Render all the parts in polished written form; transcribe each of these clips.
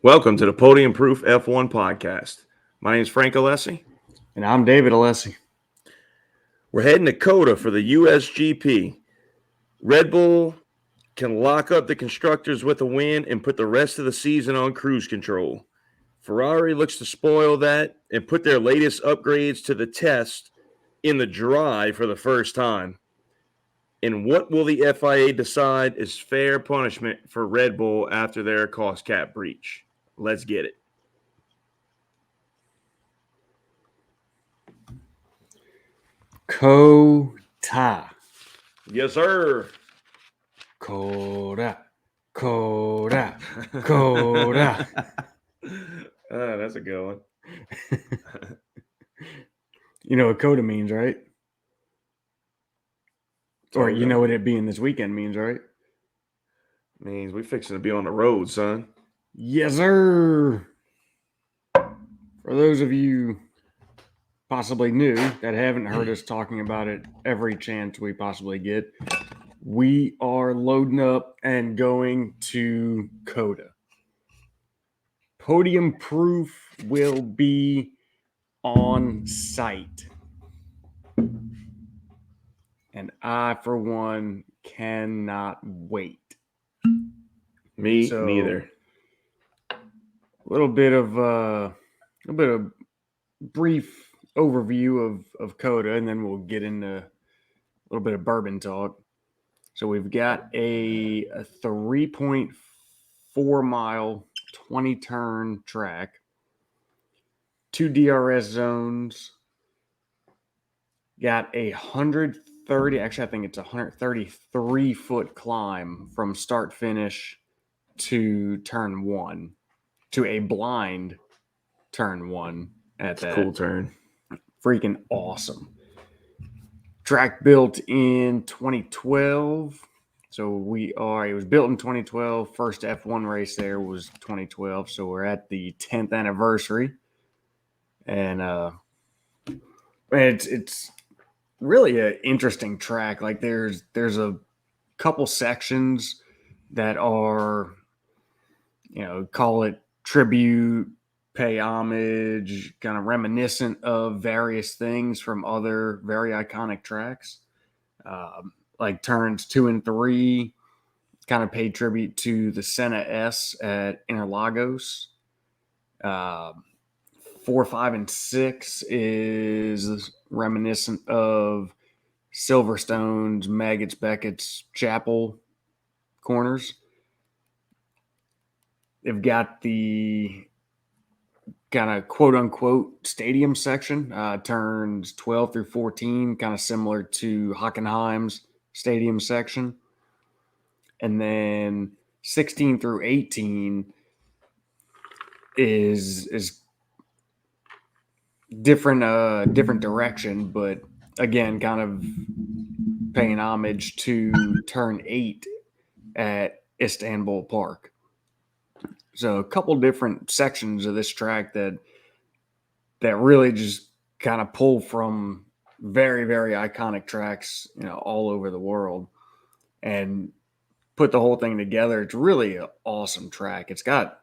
Welcome to the Podium Proof F1 podcast. My name is Frank Alessi. And I'm David Alessi. We're heading to COTA for the USGP. Red Bull can lock up the constructors with a win and put the rest of the season on cruise control. Ferrari looks to spoil that and put their latest upgrades to the test in the dry for the first time. And what will the FIA decide is fair punishment for Red Bull after their cost cap breach? Let's get it. COTA. Yes, sir. COTA. COTA. COTA. That's a good one. You know what COTA means, right? Or you know what it being this weekend means, right? Means we fixing to be on the road, son. Yes, sir. For those of you possibly new that haven't heard us talking about it every chance we possibly get, we are loading up and going to COTA. Podium Proof will be on site. And I, for one, cannot wait. Me neither. A little bit of brief overview of COTA, and then we'll get into a little bit of bourbon talk. So we've got a 3.4 mile, 20 turn track, 2 DRS zones, got 130, actually I think it's 133 foot climb from start finish to turn 1, to a blind turn 1 at that. Cool turn. Freaking awesome. Track built in 2012. So it was built in 2012. First F1 race there was 2012. So we're at the 10th anniversary. And it's really an interesting track. Like there's a couple sections that are, call it tribute, pay homage, kind of reminiscent of various things from other very iconic tracks. Like turns 2 and 3 kind of paid tribute to the Senna S at Interlagos. 4, 5, and 6 is reminiscent of Silverstone's, Maggots, Beckett's Chapel corners. They've got the kind of quote unquote stadium section, turns 12 through 14, kind of similar to Hockenheim's stadium section. And then 16 through 18 is different direction, but again, kind of paying homage to turn 8 at Istanbul Park. So a couple different sections of this track that really just kind of pull from very, very iconic tracks, all over the world, and put the whole thing together. It's really an awesome track. It's got a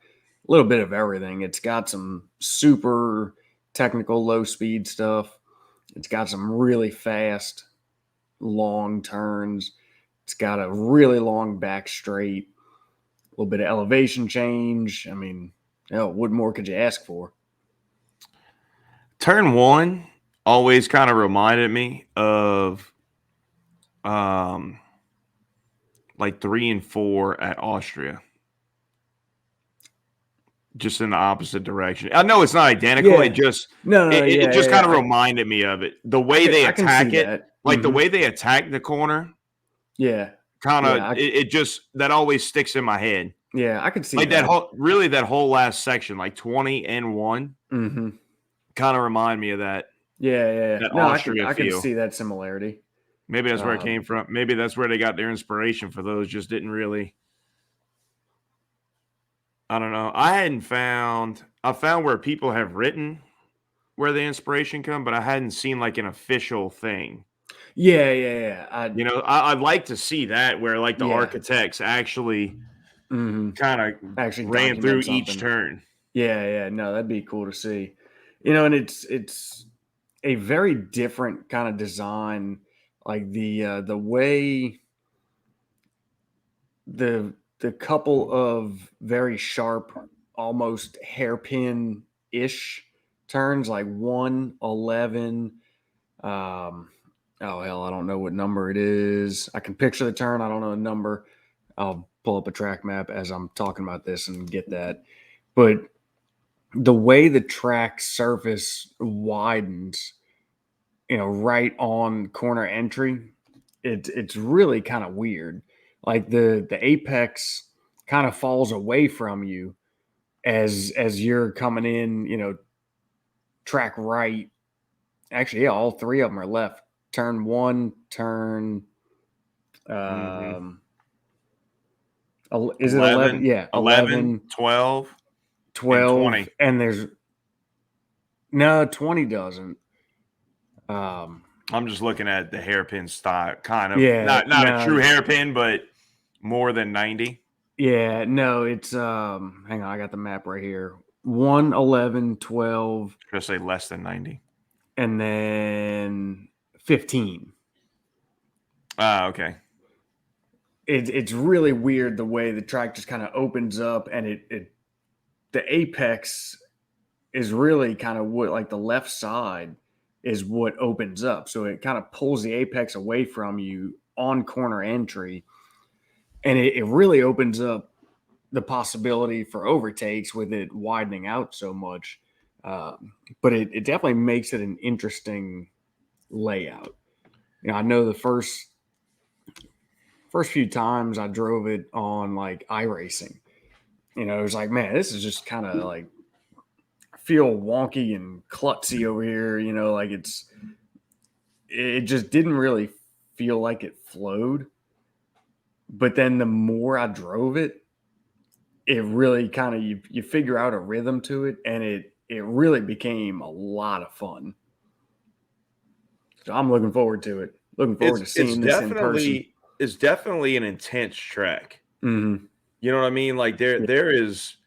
little bit of everything. It's got some super technical low speed stuff. It's got some really fast long turns. It's got a really long back straight, a little bit of elevation change. I mean, what more could you ask for? Turn 1 always kind of reminded me of like 3 and 4 at Austria. Just in the opposite direction. I know it's not identical. Yeah. It just it kind of reminded me of it. The way they attack it, like the way they attack the corner. Yeah. Kind of it just that always sticks in my head. Yeah, I could see like that whole last section, like 20 and 1. Mm-hmm. Kind of remind me of that. Yeah. That No, Austria I could feel. see that similarity. Maybe that's where it came from. Maybe that's where they got their inspiration for those. Just didn't really. I don't know. I found where people have written where the inspiration come, but I hadn't seen like an official thing. Yeah. I'd like to see that where like the architects actually kind of Actually ran through document each something. turn. Yeah. No, that'd be cool to see. And it's a very different kind of design. Like the way the couple of very sharp, almost hairpin ish turns, like 111. Oh hell, I don't know what number it is. I can picture the turn. I don't know the number. I'll pull up a track map as I'm talking about this and get that. But the way the track surface widens, right on corner entry, it's really kind of weird. Like the apex kind of falls away from you as you're coming in, track right. Actually, yeah, all three of them are left. Turn one, turn Mm-hmm. is it 11? Yeah, 11, 12, and 12, 20. and there's no 20 doesn't. Um, I'm just looking at the hairpin style, kind of yeah, not a true no, hairpin, but more than 90. yeah, no, it's hang on, I got the map right here. 1, 11, 12, Should I say less than 90? and then 15. Ah, okay. It's really weird the way the track just kind of opens up, and it the apex is really kind of what, like, the left side is what opens up, so it kind of pulls the apex away from you on corner entry, and it really opens up the possibility for overtakes with it widening out so much. But it definitely makes it an interesting layout. I know the first few times I drove it on like iRacing, it was like, man, this is just kind of like feel wonky and klutzy over here. Like it just didn't really feel like it flowed. But then the more I drove it, it really kind of you figure out a rhythm to it, and it really became a lot of fun. So I'm looking forward to it. Looking forward to It's seeing this in person. definitely an intense track. Mm-hmm. You know what I mean? Like Yeah. there is,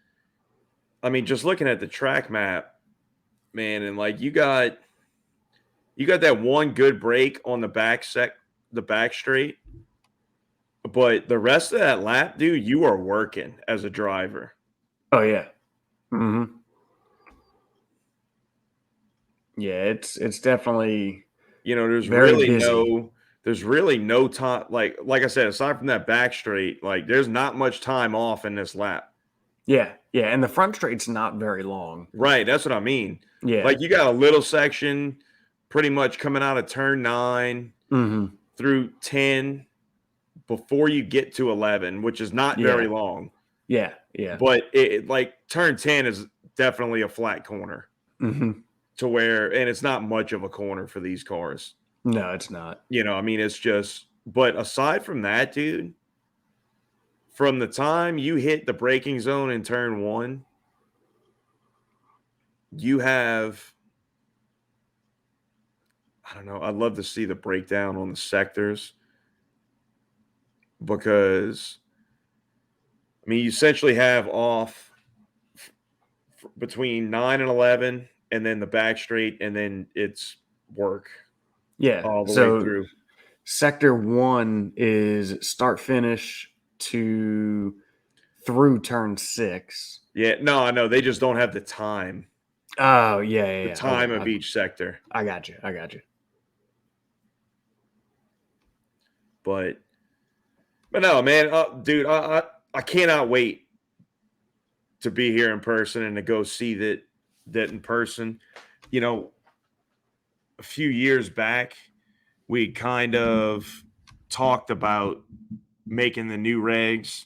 I mean, just looking at the track map, man, and like you got that one good break on the back straight, but the rest of that lap, dude, you are working as a driver. Oh yeah. Mm-hmm. Yeah, it's definitely You know, very busy. there's really no time. Like I said, aside from that back straight, like there's not much time off in this lap. Yeah, and the front straight's not very long. Right, that's what I mean. Yeah. Like you got a little section pretty much coming out of turn 9 Mm-hmm. through 10 before you get to 11, which is not very Yeah. long. Yeah. But like turn 10 is definitely a flat corner Mm-hmm. to where, and it's not much of a corner for these cars. No, it's not. I mean, it's just, but aside from that, dude, from the time you hit the braking zone in turn 1, you have, I don't know, I'd love to see the breakdown on the sectors because, I mean, you essentially have off between 9 and 11, and then the back straight, and then it's work Yeah. all the way So through. sector 1 is start finish to through turn 6. Yeah, no, I know. They just don't have the time, Oh, yeah. time Okay. of each sector. I got you. But no, man, dude, I cannot wait to be here in person and to go see that in person. You know, a few years back, we kind of talked about making the new regs,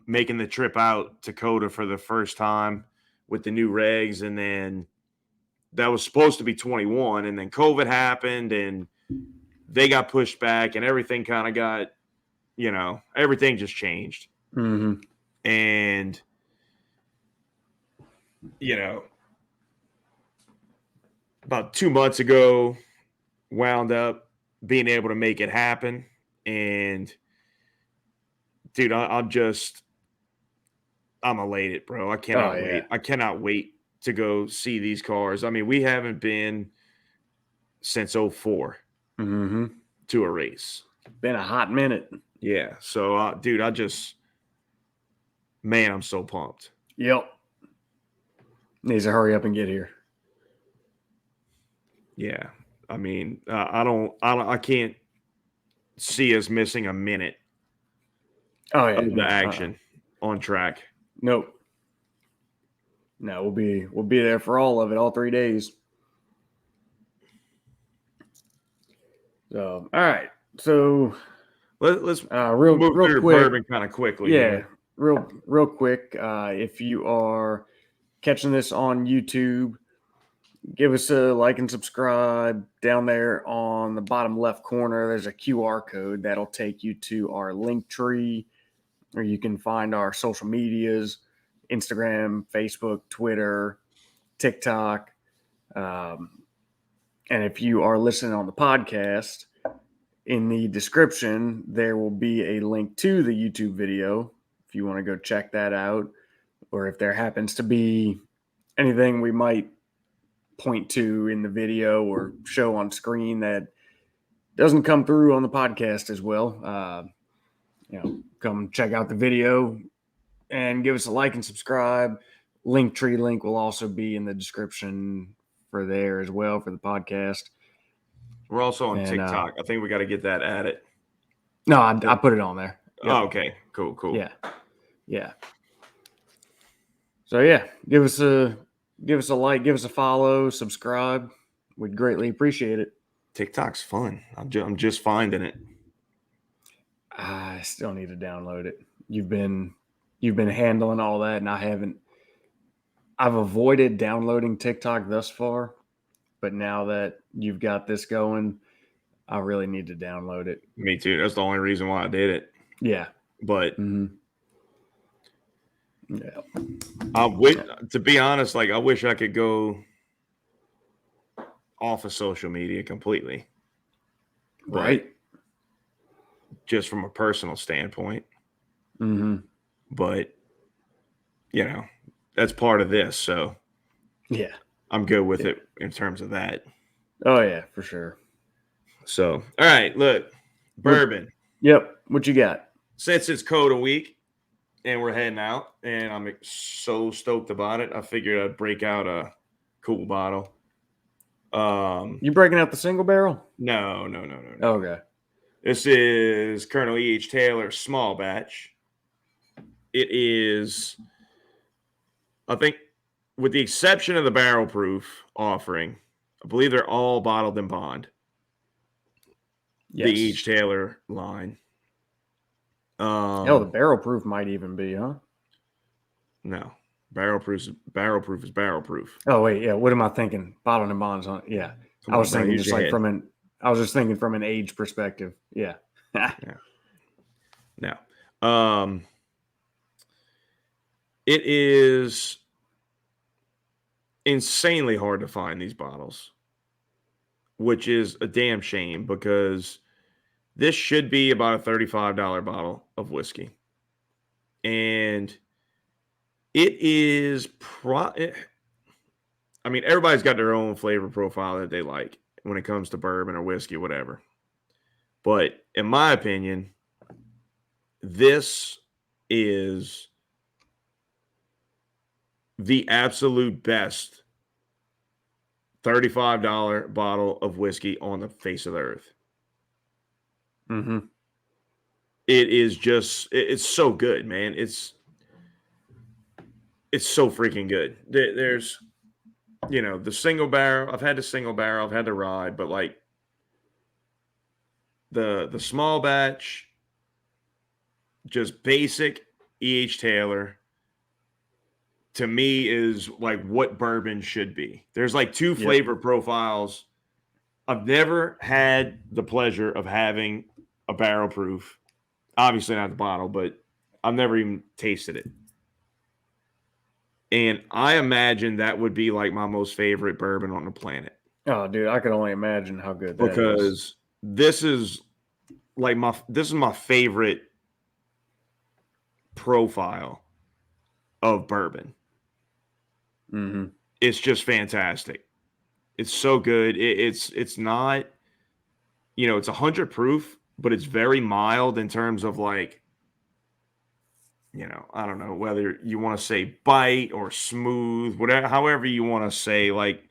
making the trip out to COTA for the first time with the new regs, and then that was supposed to be 21, and then COVID happened, and they got pushed back, and everything kind of got, everything just changed. Mm-hmm. And about 2 months ago, wound up being able to make it happen, and dude, I'm elated, bro. I cannot wait. I cannot wait to go see these cars. I mean, we haven't been since 04 to a race. Been a hot minute. Yeah. So, dude, man, I'm so pumped. Yep. Needs to hurry up and get here. Yeah. I mean, I can't see us missing a minute of the action on track. Nope. No, we'll be there for all of it, all 3 days. So, all right. So let's real quick, bourbon kind of quickly. Yeah, real quick. If you are catching this on YouTube, give us a like and subscribe. Down there on the bottom left corner, there's a QR code that'll take you to our link tree, where you can find our social medias: Instagram, Facebook, Twitter, TikTok. And if you are listening on the podcast, in the description, there will be a link to the YouTube video if you want to go check that out. Or if there happens to be anything we might point to in the video or show on screen that doesn't come through on the podcast as well, come check out the video and give us a like and subscribe. Linktree link will also be in the description for there as well for the podcast. We're also on TikTok. I think we got to get that added. No, I put it on there. Yep. Oh, okay. Cool. Yeah. So yeah, give us a like, give us a follow, subscribe. We'd greatly appreciate it. TikTok's fun. I'm just finding it. I still need to download it. You've been handling all that, and I haven't. I've avoided downloading TikTok thus far, but now that you've got this going, I really need to download it. Me too. That's the only reason why I did it. Yeah. But yeah. To be honest, like I wish I could go off of social media completely. Right. Just from a personal standpoint. But that's part of this. So yeah, I'm good with it in terms of that. Oh yeah, for sure. So, all right, look, bourbon. Yep. What you got? Since it's COTA week and we're heading out, and I'm so stoked about it, I figured I'd break out a cool bottle. You breaking out the single barrel? No. Okay. This is Colonel E.H. Taylor small batch. It is, I think, with the exception of the barrel proof offering, I believe they're all bottled in bond. Yes. The E.H. Taylor line. The barrel proof might even be, huh? No. Barrel proof is barrel proof. Oh wait, yeah. What am I thinking? Bottled in bonds on. Yeah. I was thinking just like I was just thinking from an age perspective. Yeah. No. It is insanely hard to find these bottles, which is a damn shame because this should be about a $35 bottle of whiskey. And it is I mean, everybody's got their own flavor profile that they like when it comes to bourbon or whiskey, whatever. But in my opinion, this is the absolute best $35 bottle of whiskey on the face of the earth. It is just, it's so good, man. It's so freaking good. There's, the single barrel. I've had the single barrel. I've had the rye, but like the small batch, just basic E.H. Taylor, to me is like what bourbon should be. There's like two flavor profiles. I've never had the pleasure of having a barrel proof. Obviously not the bottle, but I've never even tasted it. And I imagine that would be like my most favorite bourbon on the planet. Oh, dude, I can only imagine how good that is. Because this is my favorite profile of bourbon. Mm-hmm. It's just fantastic. It's so good. It's not, it's 100 proof, but it's very mild in terms of like, I don't know whether you want to say bite or smooth, whatever, however you want to say. Like,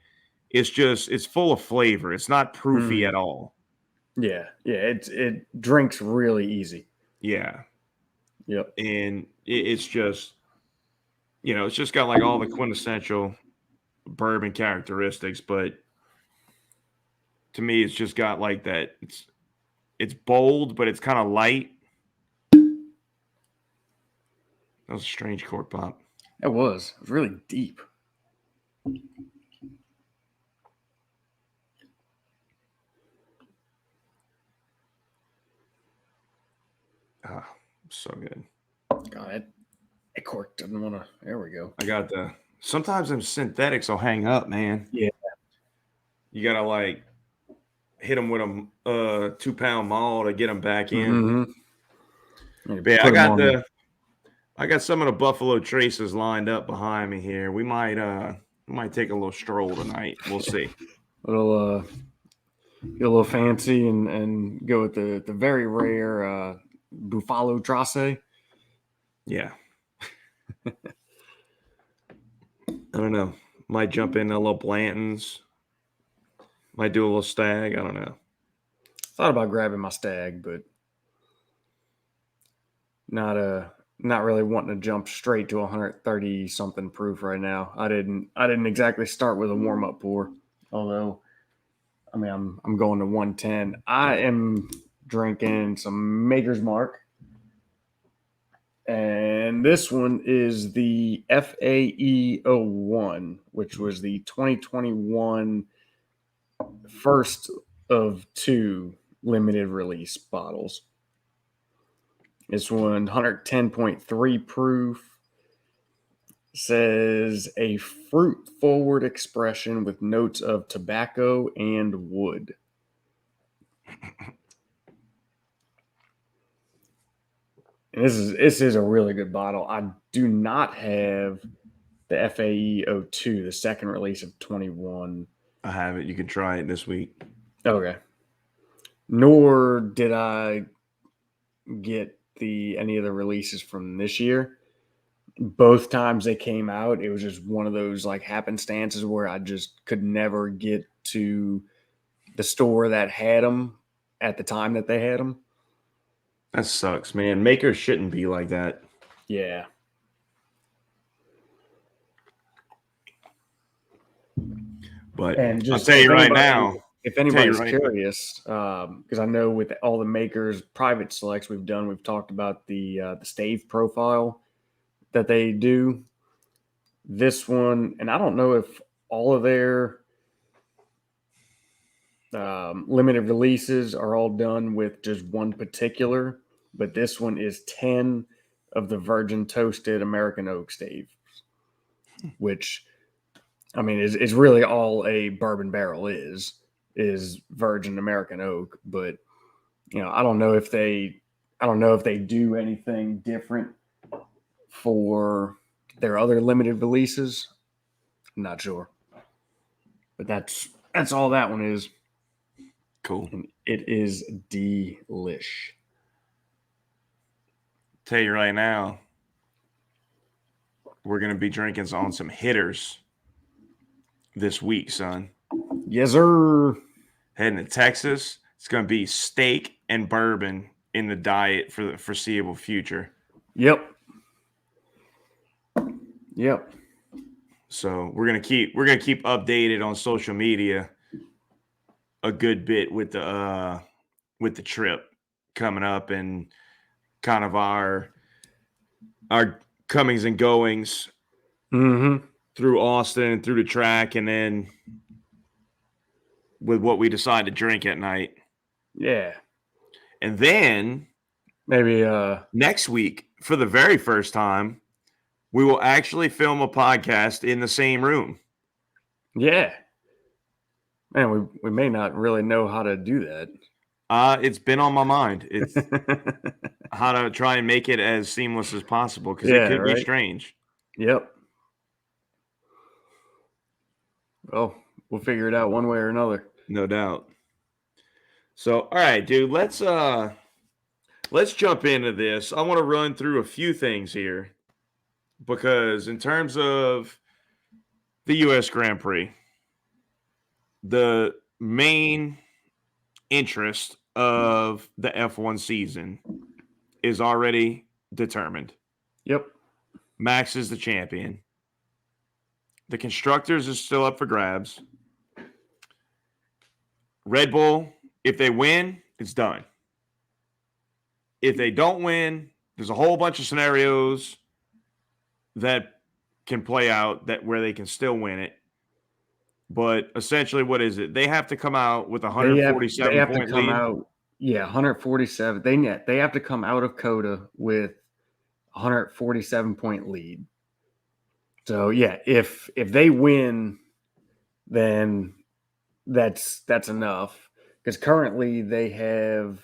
it's full of flavor. It's not proofy at all. Yeah. It drinks really easy. Yeah. Yep. And it's just, it's just got like all the quintessential bourbon characteristics, but to me, it's just got like that. It's bold, but it's kind of light. That was a strange cork pop. It was really deep. Ah, so good. God, that cork doesn't want to. There we go. I got sometimes them synthetics will hang up, man. Yeah. You gotta like hit them with a 2-pound maul to get them back in. Mm-hmm. But yeah, I got some of the Buffalo Traces lined up behind me here. We might take a little stroll tonight. We'll see. Get a little fancy and go with the very rare Buffalo Trace. Yeah. I don't know. Might jump in a little Blanton's. Might do a little Stag. I don't know. Thought about grabbing my Stag, but not really wanting to jump straight to 130 something proof right now. I didn't exactly start with a warm up pour, although I mean I'm going to 110. I am drinking some Maker's Mark. And this one is the FAE01, which was the 2021 first of 2 limited release bottles. This one, 110.3 proof, says a fruit forward expression with notes of tobacco and wood. And this is a really good bottle. I do not have the FAE02, the second release of 21. I have it. You can try it this week. Okay. Nor did I get any of the releases from this year. Both times they came out, it was just one of those like happenstances where I just could never get to the store that had them at the time that they had them. That sucks, man. Makers shouldn't be like that. Yeah. But And just I'll tell you right now. If anybody's curious, because I know with all the Makers private selects we've done, we've talked about the stave profile that they do. This one, and I don't know if all of their limited releases are all done with just one particular, but this one is 10 of the virgin toasted American oak staves, which I mean is really all a bourbon barrel is virgin American oak. But I don't know if they do anything different for their other limited releases. I'm not sure, but that's all that one is. Cool. And it is delish. Tell you right now, we're going to be drinking on some hitters this week, son. Yes, sir. Heading to Texas. It's going to be steak and bourbon in the diet for the foreseeable future. Yep. So we're gonna keep updated on social media a good bit with the trip coming up and kind of our comings and goings through Austin and through the track, and then with what we decide to drink at night. Yeah. And then maybe next week, for the very first time, we will actually film a podcast in the same room. Yeah. Man, we may not really know how to do that. It's been on my mind. It's how to try and make it as seamless as possible because it Yeah, could be right. strange. Yep. Well, we'll figure it out one way or another. No doubt. So, all right, dude, let's jump into this. I want to run through a few things here because in terms of the US Grand Prix, the main interest of the F1 season is already determined. Yep. Max is the champion. The constructors is still up for grabs. Red Bull, if they win, it's done. If they don't win, there's a whole bunch of scenarios that can play out that where they can still win it. But essentially, what is it? They have to come out with a They 147 have to point come lead. out. Yeah, 147. They have to come out of COTA with 147 point lead. So yeah, if they win, then that's enough. Because currently they have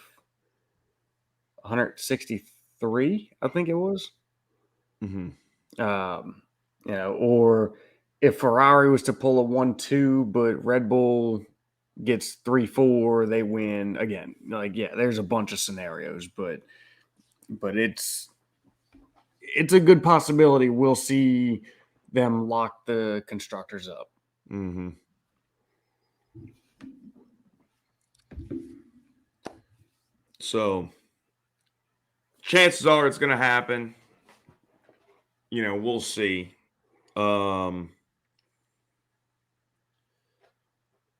163, I think it was. Mm-hmm. Or if Ferrari was to pull a 1-2, but Red Bull gets 3-4, they win again. Like, yeah, there's a bunch of scenarios, but it's a good possibility we'll see them lock the constructors up. Mm-hmm. So chances are it's going to happen. We'll see.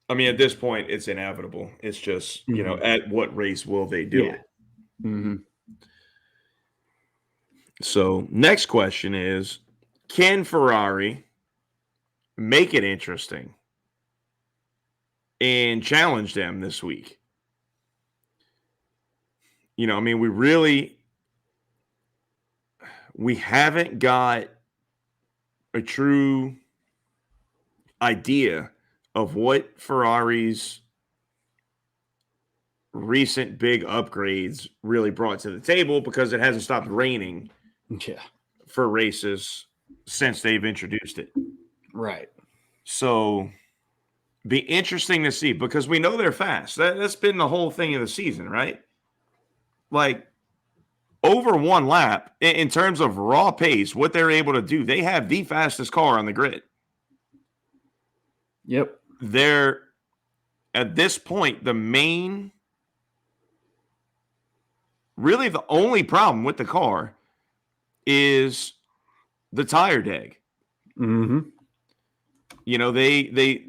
I mean, at this point, it's inevitable. It's just, at what race will they do it? Mm-hmm. So, next question is, can Ferrari make it interesting and challenge them this week? I mean, we haven't got a true idea of what Ferrari's recent big upgrades really brought to the table because it hasn't stopped raining for races since they've introduced it. Right. So be interesting to see because we know they're fast. That's been the whole thing of the season, right? Like over one lap in terms of raw pace, what they're able to do, they have the fastest car on the grid. Yep. They're at this point, really the only problem with the car is the tire deg. Mm-hmm. They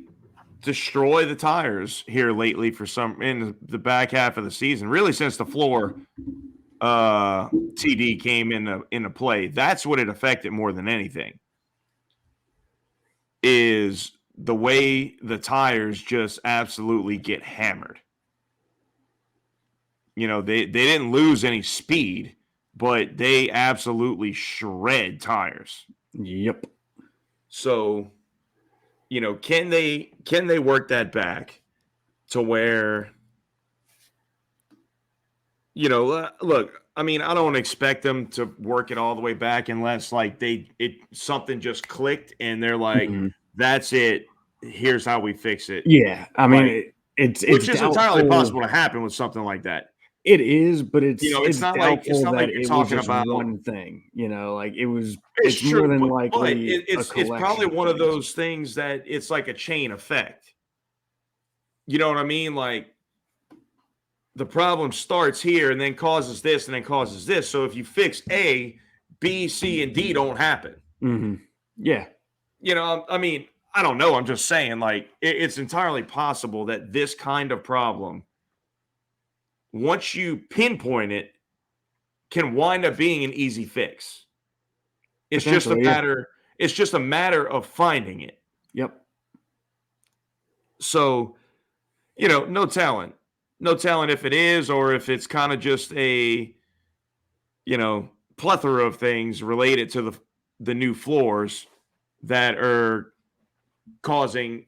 destroy the tires here lately in the back half of the season, really since the floor TD came into play. That's what it affected more than anything is the way the tires just absolutely get hammered. They didn't lose any speed, but they absolutely shred tires. Yep. So, can they work that back to where, look, I mean, I don't expect them to work it all the way back unless like something just clicked and they're like, that's it. Here's how we fix it. Yeah. I mean, it's which is entirely doubtful. possible to happen with something like that. It is, but it's not doubtful like that you're it was talking just about one thing. Like it's more true, than but likely it's probably one of those things that it's like a chain effect. You know what I mean? Like the problem starts here and then causes this and then causes this. So if you fix A, B, C, and D don't happen. Mm-hmm. Yeah. I mean, I don't know. I'm just saying, like, it's entirely possible that this kind of problem, once you pinpoint it, can wind up being an easy fix. It's just a matter. Yeah. It's just a matter of finding it. Yep. So, no talent if it is, or if it's kind of just a, plethora of things related to the new floors that are causing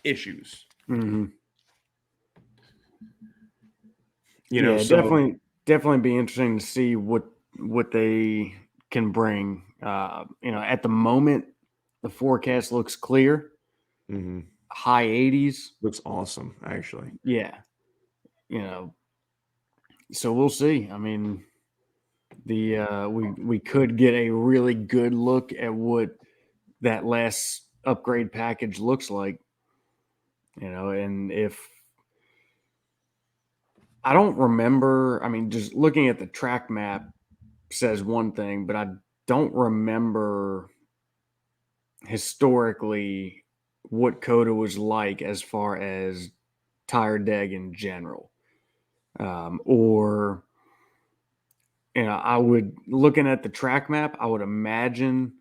issues. Mm-hmm. Yeah, So definitely be interesting to see what they can bring. At the moment, the forecast looks clear, mhm, high 80s. looks awesome, actually. Yeah, you know, so we'll see. I mean, we could get a really good look at what that last upgrade package looks like. And if I don't remember, I mean, just looking at the track map says one thing, but I don't remember historically what COTA was like as far as tire deg in general. Or, I would, looking at the track map, I would imagine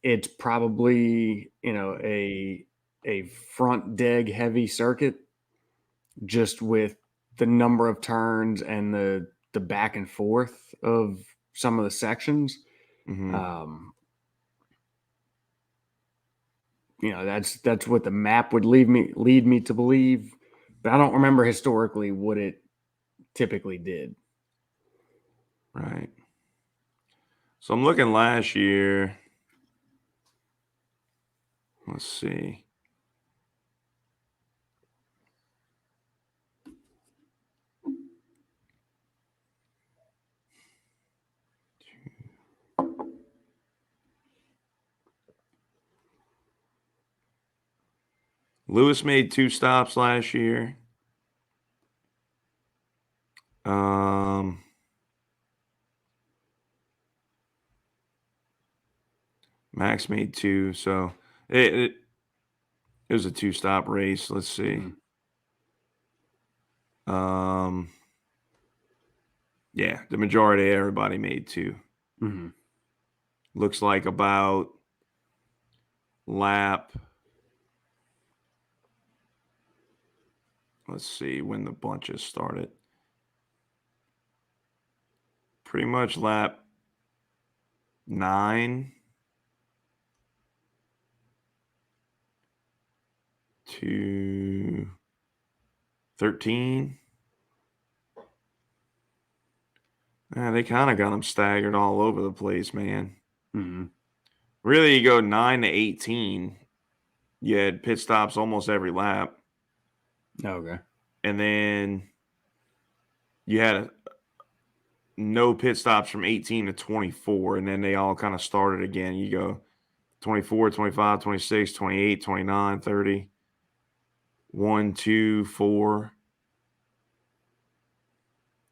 it's probably, a front deg heavy circuit, just with the number of turns and the back and forth of some of the sections. Mhm, Um, that's what the map would lead me to believe, but I don't remember historically what it typically did. right. So I'm looking last year. Let's see. Lewis made 2 stops last year. Um, Max made 2, so it was a 2-stop race. Let's see. Mhm. Um, yeah, the majority of everybody made 2. Mhm. Looks like about lap, let's see when the bunches started. Pretty much lap 9 to 13. They kind of got them staggered all over the place, man. Mhm. Really, you go 9 to 18. You had pit stops almost every lap. Okay. And then you had no pit stops from 18 to 24. And then they all kind of started again. You go 24, 25, 26, 28, 29, 30. 1, 2, 4,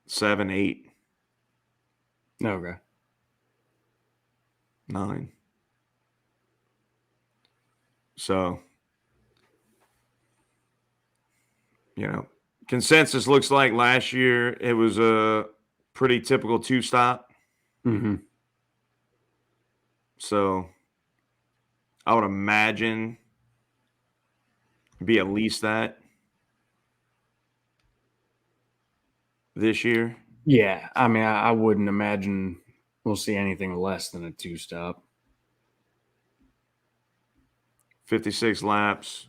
7, 8, Okay. 9. So, consensus looks like last year it was a pretty typical 2-stop. Mhm. So, I would imagine be at least that this year. Yeah, I mean, I wouldn't imagine we'll see anything less than a two-stop. 56 laps.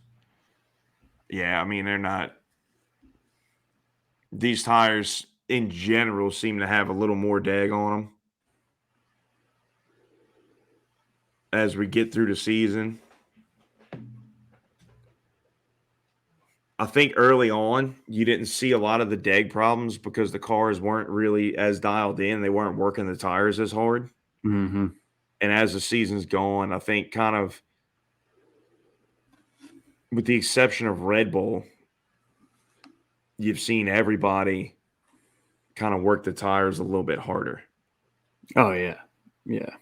Yeah, I mean, they're not. These tires in general seem to have a little more dag on them as we get through the season. I think early on, you didn't see a lot of the dag problems because the cars weren't really as dialed in. They weren't working the tires as hard. Mhm. And as the season's gone, I think kind of with the exception of Red Bull, you've seen everybody kind of work the tires a little bit harder. Oh yeah. Yeah.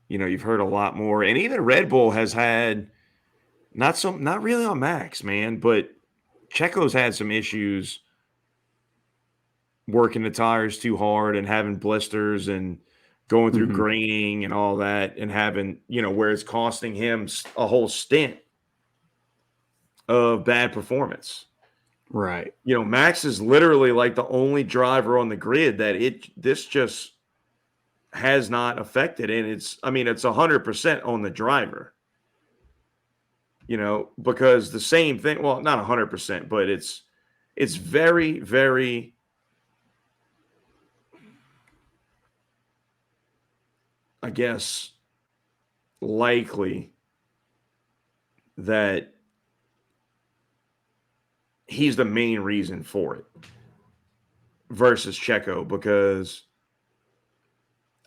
You've heard a lot more. And even Red Bull has had not really on Max, man, but Checo's had some issues working the tires too hard and having blisters and going through Mhm. graining and all that and having, where it's costing him a whole stint of bad performance. Right. Max is literally like the only driver on the grid that this just has not affected. And it's 100% on the driver, because the same thing, well, not 100%, but it's very, very I guess, likely that he's the main reason for it versus Checo, because,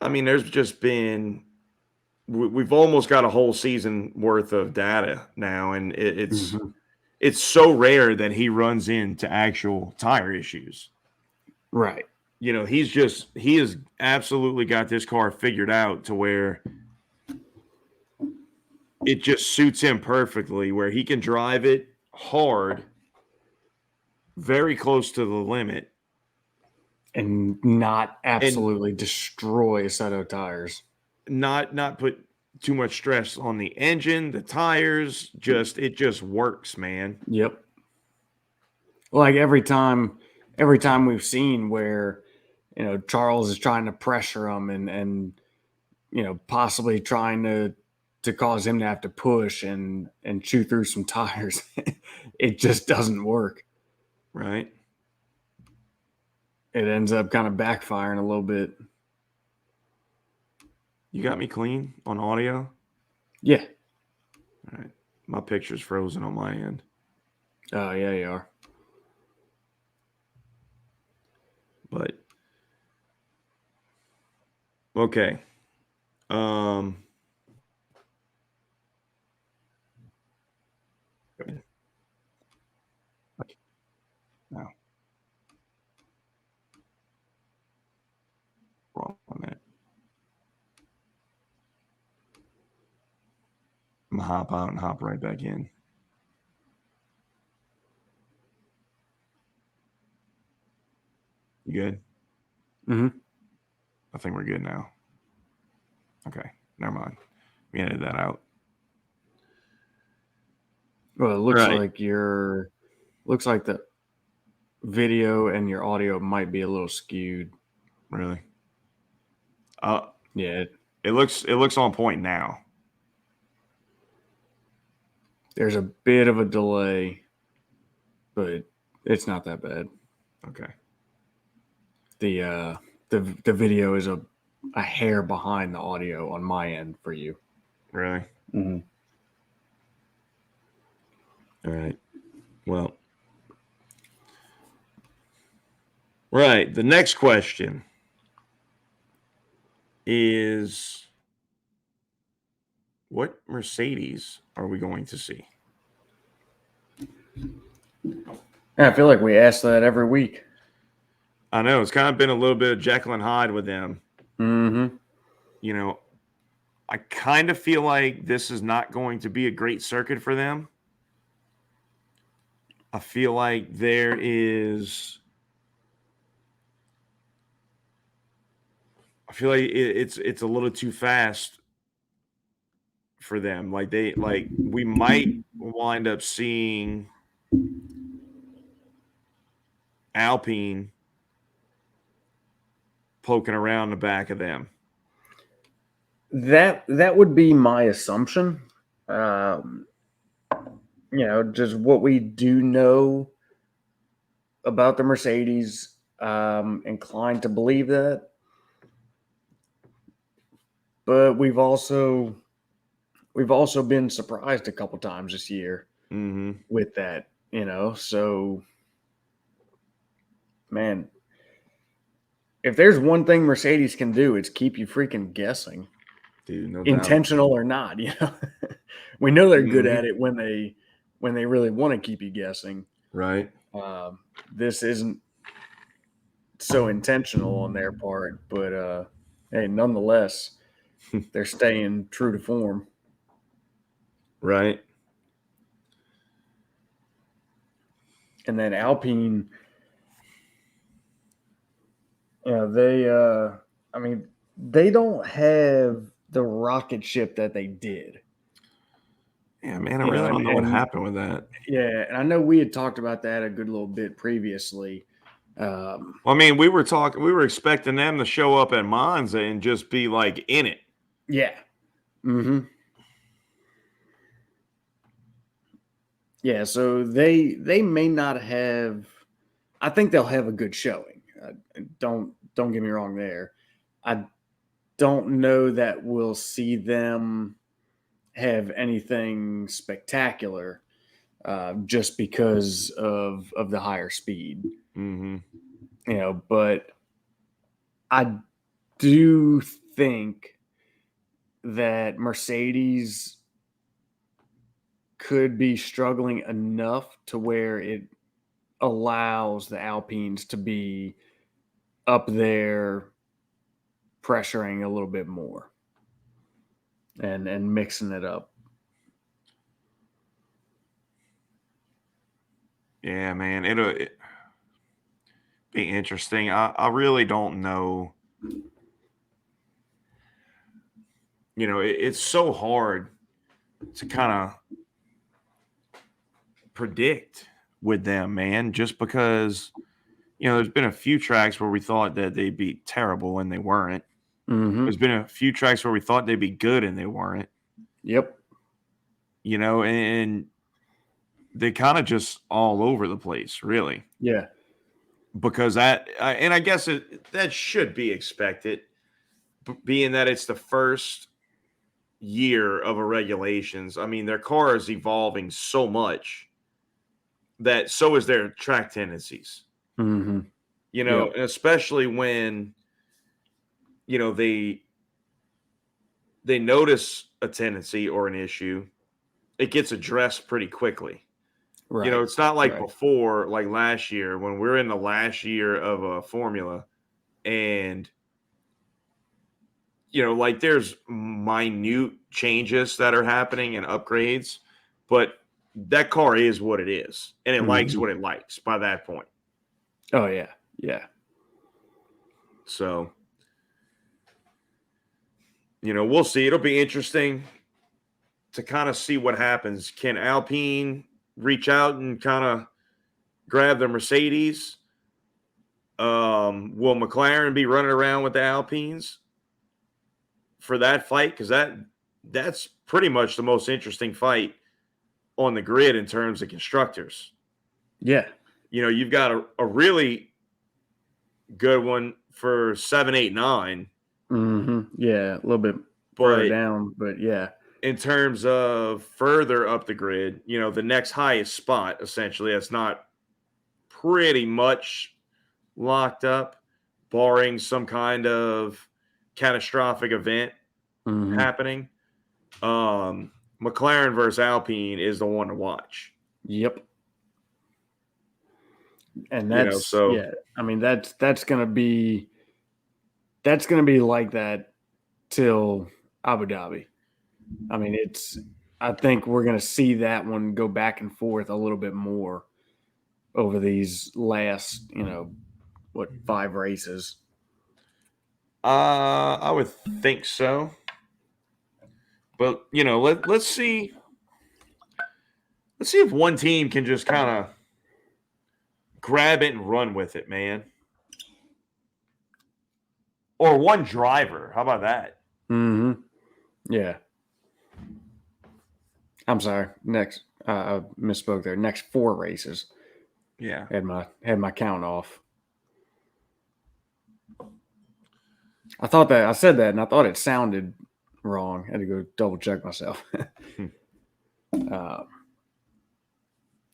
I mean, there's just been, we've almost got a whole season worth of data now, and it's so rare that he runs into actual tire issues. Right. You know, he has absolutely got this car figured out to where it just suits him perfectly, where he can drive it hard, very close to the limit, and not and absolutely destroy a set of tires. not put too much stress on the engine, the tires. It just works, man. Yep. Like every time we've seen where, Charles is trying to pressure him and possibly trying to cause him to have to push and chew through some tires, it just doesn't work. Right. It ends up kind of backfiring a little bit. You got me clean on audio? Yeah. All right. My picture's frozen on my end. Oh, yeah, you are. But okay. No. Wrong on that. I'm gonna hop out and hop right back in. You good? Mm-hmm. I think we're good now. Okay. Never mind. We edited that out. Well, it looks Right. like the video and your audio might be a little skewed. Really? Yeah. It looks on point now. There's a bit of a delay, but it's not that bad. Okay. The video is a hair behind the audio on my end for you. Really? Mm-hmm. All right. Well. Right. The next question is, what Mercedes are we going to see? I feel like we ask that every week. I know it's kind of been a little bit of Jekyll and Hyde with them. Mm-hmm. You know, I kind of feel like this is not going to be a great circuit for them. I feel like it's a little too fast for them. We might wind up seeing Alpine poking around the back of them. That would be my assumption. Just what we do know about the Mercedes, inclined to believe that. But we've also been surprised a couple times this year with that, So, man, if there's one thing Mercedes can do, it's keep you freaking guessing. Dude, no doubt. Intentional or not, we know they're good at it when they really want to keep you guessing. Right. This isn't so intentional on their part, but hey, nonetheless, they're staying true to form. Right. And then Alpine, they don't have the rocket ship that they did. Yeah, man, I really don't know what happened with that. Yeah, and I know we had talked about that a good little bit previously. Well, I mean, we were expecting them to show up at Monza and just be like in it. Yeah. Mm-hmm. Yeah, so they may not have. I think they'll have a good showing. Don't get me wrong there. don't know that we'll see them have anything spectacular just because of the higher speed. Mm-hmm. But I do think that Mercedes could be struggling enough to where it allows the Alpines to be up there pressuring a little bit more and mixing it up. Yeah, man, it'll be interesting. I really don't know. It's so hard to kind of predict with them, man, just because, there's been a few tracks where we thought that they'd be terrible and they weren't. Mm-hmm. There's been a few tracks where we thought they'd be good and they weren't. Yep. And they kind of just all over the place, really. Yeah. Because I guess that should be expected, being that it's the first year of a regulations. I mean, their car is evolving so much that so is their track tendencies. Mm-hmm. And especially when they notice a tendency or an issue, it gets addressed pretty quickly. Right. It's not like before, like last year when we're in the last year of a formula and like there's minute changes that are happening and upgrades, but that car is what it is and it likes what it likes by that point. Oh yeah. Yeah. So, we'll see. It'll be interesting to kind of see what happens. Can Alpine reach out and kind of grab the Mercedes? Will McLaren be running around with the Alpines for that fight? Because that's pretty much the most interesting fight on the grid in terms of constructors. Yeah. You've got a really good one for 7, 8, 9. Mm-hmm. Yeah, a little bit further down, but yeah. In terms of further up the grid, the next highest spot, essentially, that's not pretty much locked up, barring some kind of catastrophic event happening. McLaren versus Alpine is the one to watch. Yep. And that's yeah. I mean that's gonna be like that till Abu Dhabi. I mean I think we're gonna see that one go back and forth a little bit more over these last 5 races. I would think so. But let's see. Let's see if one team can just kind of grab it and run with it, man. Or one driver. How about that? Mm-hmm. Yeah. I'm sorry. Next, I misspoke there. Next 4 races. Yeah. Had my count off. I said that, and I thought it sounded wrong. I had to go double check myself.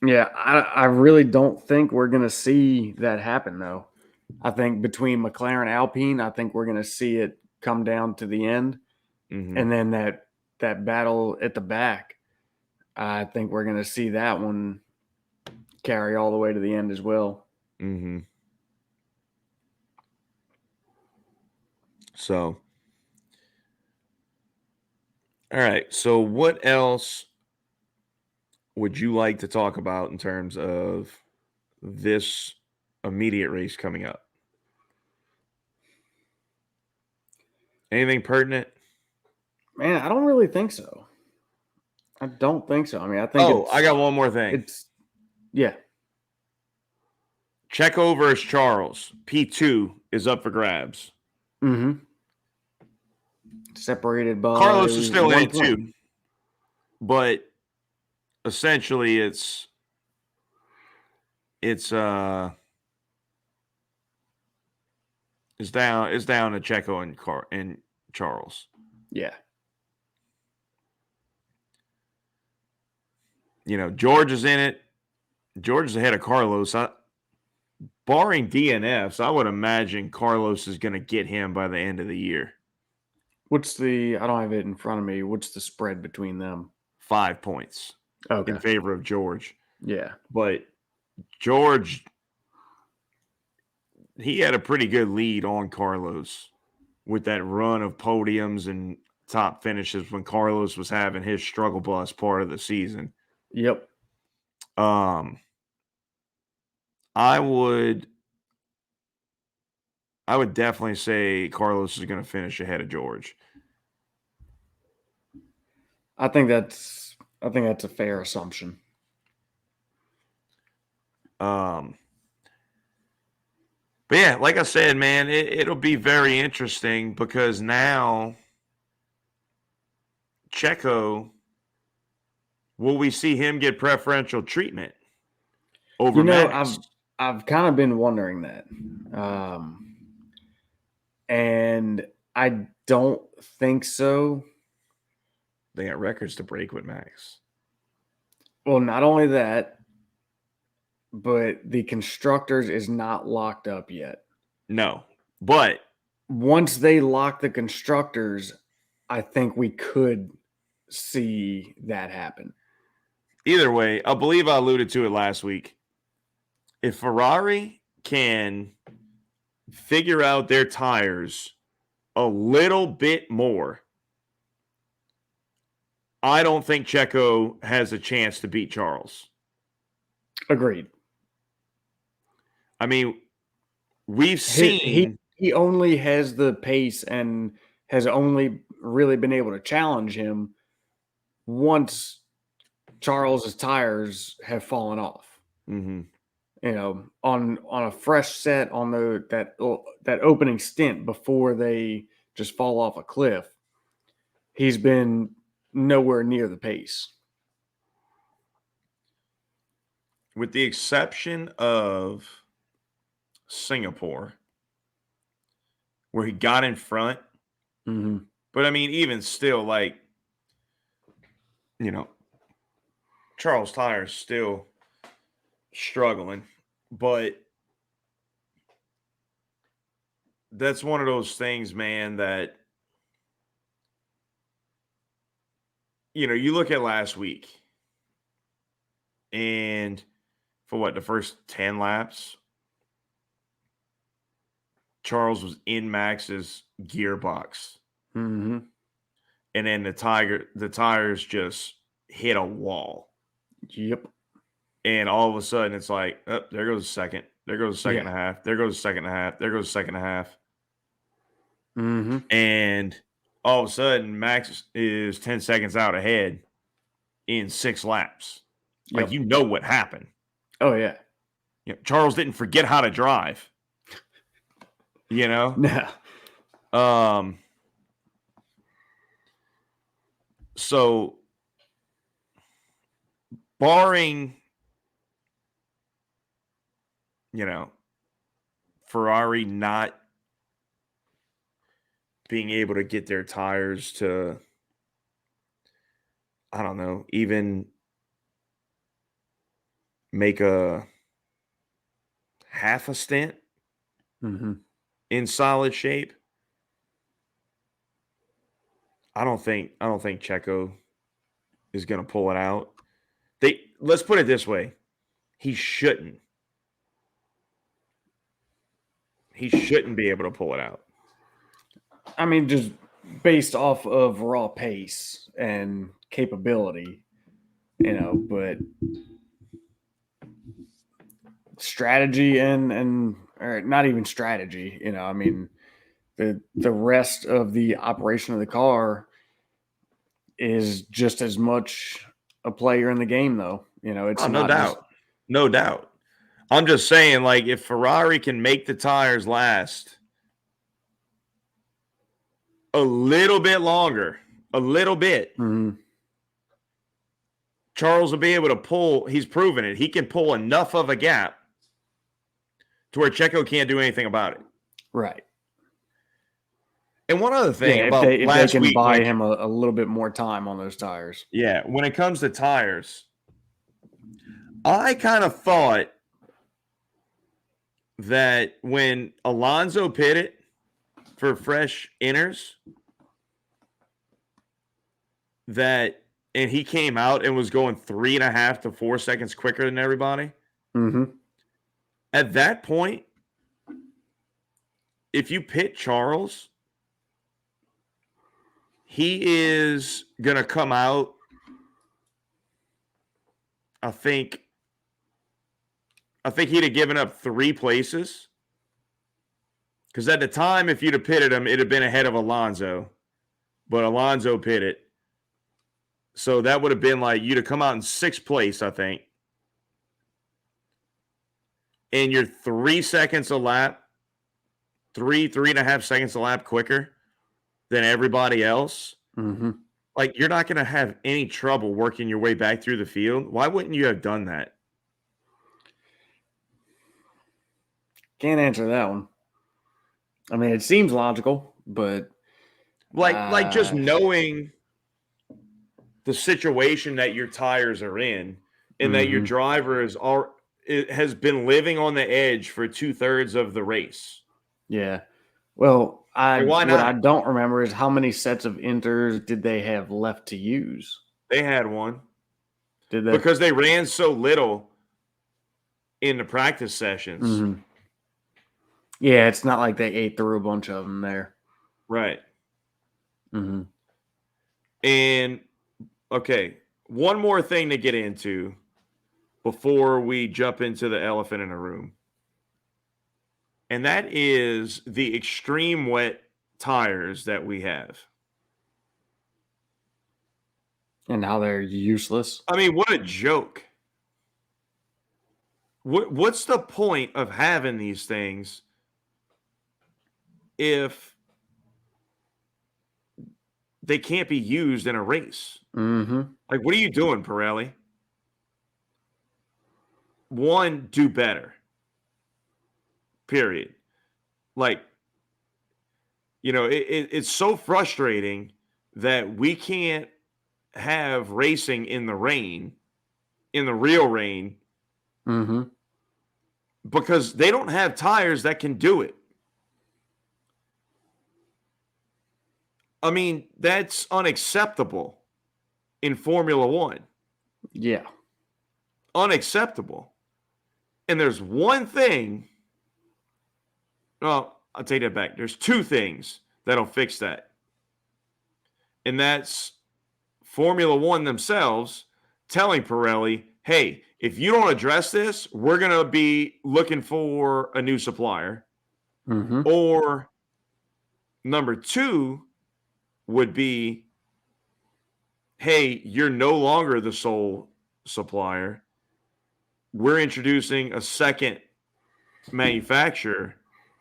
Yeah, I really don't think we're going to see that happen, though. I think between McLaren and Alpine, I think we're going to see it come down to the end. And then that battle at the back, I think we're going to see that one carry all the way to the end as well. Mm-hmm. So, all right. So, what else would you like to talk about in terms of this immediate race coming up? Anything pertinent? Man, I don't really think so. I don't think so. I mean, I think I got one more thing. Yeah. Checo versus Charles. P2 is up for grabs. Mm-hmm. Separated by Carlos is still in it point. too. But essentially it's down to Checo and Charles. Yeah. George is in it. George is ahead of Carlos. Barring DNFs, I would imagine Carlos is going to get him by the end of the year. I don't have it in front of me. What's the spread between them? 5 points in favor of George. Yeah. But George, he had a pretty good lead on Carlos with that run of podiums and top finishes when Carlos was having his struggle bus part of the season. Yep. I would definitely say Carlos is going to finish ahead of George. I think that's a fair assumption. But yeah, like I said, man, it'll be very interesting because now Checo, will we see him get preferential treatment over Max? I've kind of been wondering that. And I don't think so. They got records to break with Max. Well, not only that, but the constructors is not locked up yet. No, but once they lock the constructors, I think we could see that happen. Either way, I believe I alluded to it last week. If Ferrari can figure out their tires a little bit more, I don't think Checo has a chance to beat Charles. Agreed. I mean, we've seen... He only has the pace and has only really been able to challenge him once Charles's tires have fallen off. Mm-hmm. On a fresh set on that opening stint before they just fall off a cliff, he's been nowhere near the pace. With the exception of Singapore, where he got in front. Mm-hmm. But I mean, even still, Charles Tyre's still struggling. But that's one of those things, man, that, you look at last week and for the first 10 laps, Charles was in Max's gearbox. Mm-hmm. And then the tires just hit a wall. Yep. And all of a sudden it's like, oh, there goes a second. There goes a second and a half. There goes a second and a half. There goes a second and a half. Mm-hmm. And all of a sudden Max is 10 seconds out ahead in 6 laps. Yep. Like, what happened. Oh, yeah. Charles didn't forget how to drive. No. So, barring, Ferrari not being able to get their tires to, I don't know, even make a half a stint in solid shape, I don't think Checo is going to pull it out. Let's put it this way. He shouldn't. He shouldn't be able to pull it out. I mean, just based off of raw pace and capability, but strategy and or not even strategy, I mean, the rest of the operation of the car is just as much a player in the game, though. It's no doubt. No doubt. I'm just saying, if Ferrari can make the tires last a little bit longer, Charles will be able to pull. He's proven it. He can pull enough of a gap to where Checo can't do anything about it. Right. And one other thing Yeah, about if they last can week, buy him a little bit more time on those tires. yeah, when it comes to tires, I kind of thought that when Alonso pitted for fresh inners, and he came out and was going 3.5 to 4 seconds quicker than everybody. Mm-hmm. At that point, if you pit Charles, he is going to come out, I think he'd have given up 3 places. Because at the time, if you'd have pitted him, it'd have been ahead of Alonso. But Alonso pitted. So that would have been like you'd have come out in 6th place, I think. And you're 3 seconds a lap, 3.5 seconds a lap quicker than everybody else. Mm-hmm. Like, you're not going to have any trouble working your way back through the field. Why wouldn't you have done that? Can't answer that one. I mean, it seems logical, but like just knowing the situation that your tires are in, and that your driver has been living on the edge for 2/3 of the race. Yeah. Well, why what not? I don't remember is how many sets of inters did they have left to use? They had one. Did they? Because they ran so little in the practice sessions. Mm-hmm. Yeah, it's not like they ate through a bunch of them there. Right. Mm-hmm. And, okay, one more thing to get into before we jump into the elephant in the room. And that is the extreme wet tires that we have. And how they're useless. I mean, what a joke. What's the point of having these things if they can't be used in a race? Mm-hmm. Like, what are you doing, Pirelli? One, do better. Period. Like, it's so frustrating that we can't have racing in the rain, in the real rain, Mm-hmm. because they don't have tires that can do it. I mean, that's unacceptable in Formula One. Yeah. Unacceptable. And there's one thing. Well, I'll take that back. There's 2 things that'll fix that. And that's Formula One themselves telling Pirelli, hey, if you don't address this, we're going to be looking for a new supplier. Mm-hmm. Or number 2 would be, hey, you're no longer the sole supplier. We're introducing a second manufacturer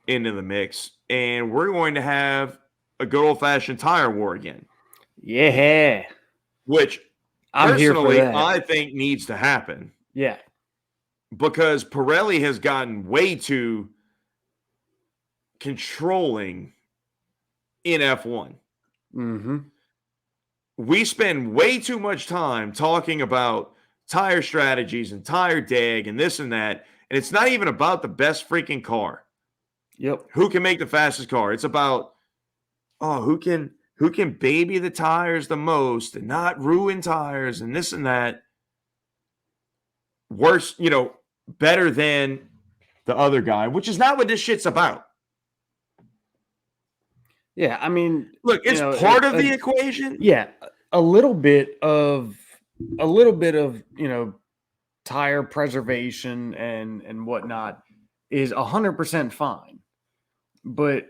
into the mix, and we're going to have a good old-fashioned tire war again. Yeah. Which, I'm here for personally, that. I think needs to happen. Yeah. Because Pirelli has gotten way too controlling in F1. Mm-hmm. We spend way too much time talking about tire strategies and tire dag and this and that, and it's not even about the best freaking car. Yep. Who can make the fastest car? It's about, who can baby the tires the most and not ruin tires and this and that. Worse, better than the other guy, which is not what this shit's about. Yeah, I mean, look, it's part of the equation. Yeah, a little bit of tire preservation and whatnot is 100% fine, but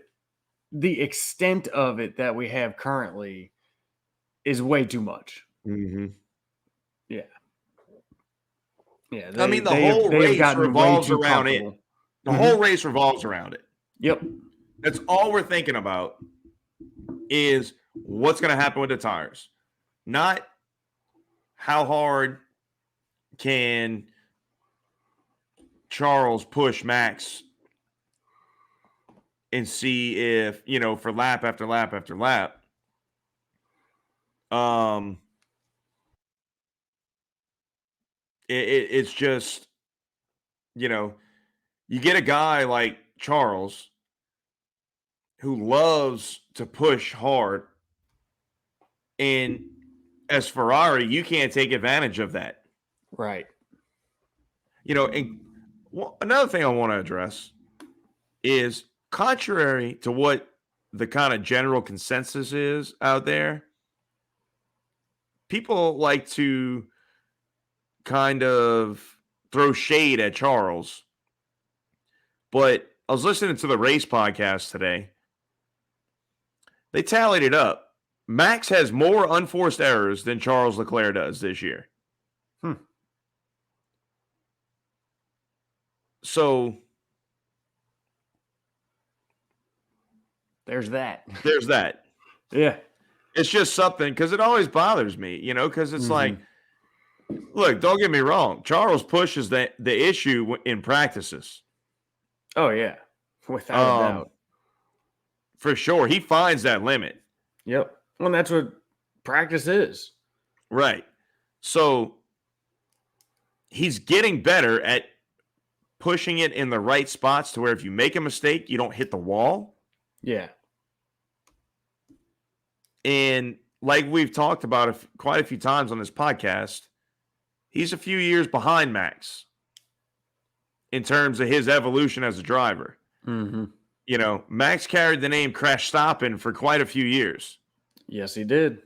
the extent of it that we have currently is way too much. Mm-hmm. Yeah. Yeah, I mean, the whole race revolves around it. The whole race revolves around it. Yep. That's all we're thinking about is what's going to happen with the tires. Not how hard can Charles push Max and see if, for lap after lap after lap, it's just, you get a guy like Charles who loves to push hard, and as Ferrari, you can't take advantage of that. Right. And another thing I want to address is, contrary to what the kind of general consensus is out there, people like to kind of throw shade at Charles. But I was listening to the race podcast today. They tallied it up. Max has more unforced errors than Charles Leclerc does this year. So there's that. There's that. Yeah. It's just something, because it always bothers me, because it's like, look, don't get me wrong. Charles pushes the issue in practices. Oh, yeah. Without a doubt. For sure. He finds that limit. Yep. Well, that's what practice is. Right. So he's getting better at pushing it in the right spots to where if you make a mistake, you don't hit the wall. Yeah. And like we've talked about quite a few times on this podcast, he's a few years behind Max in terms of his evolution as a driver. Max carried the name Crash Stoppin' for quite a few years. Yes, he did.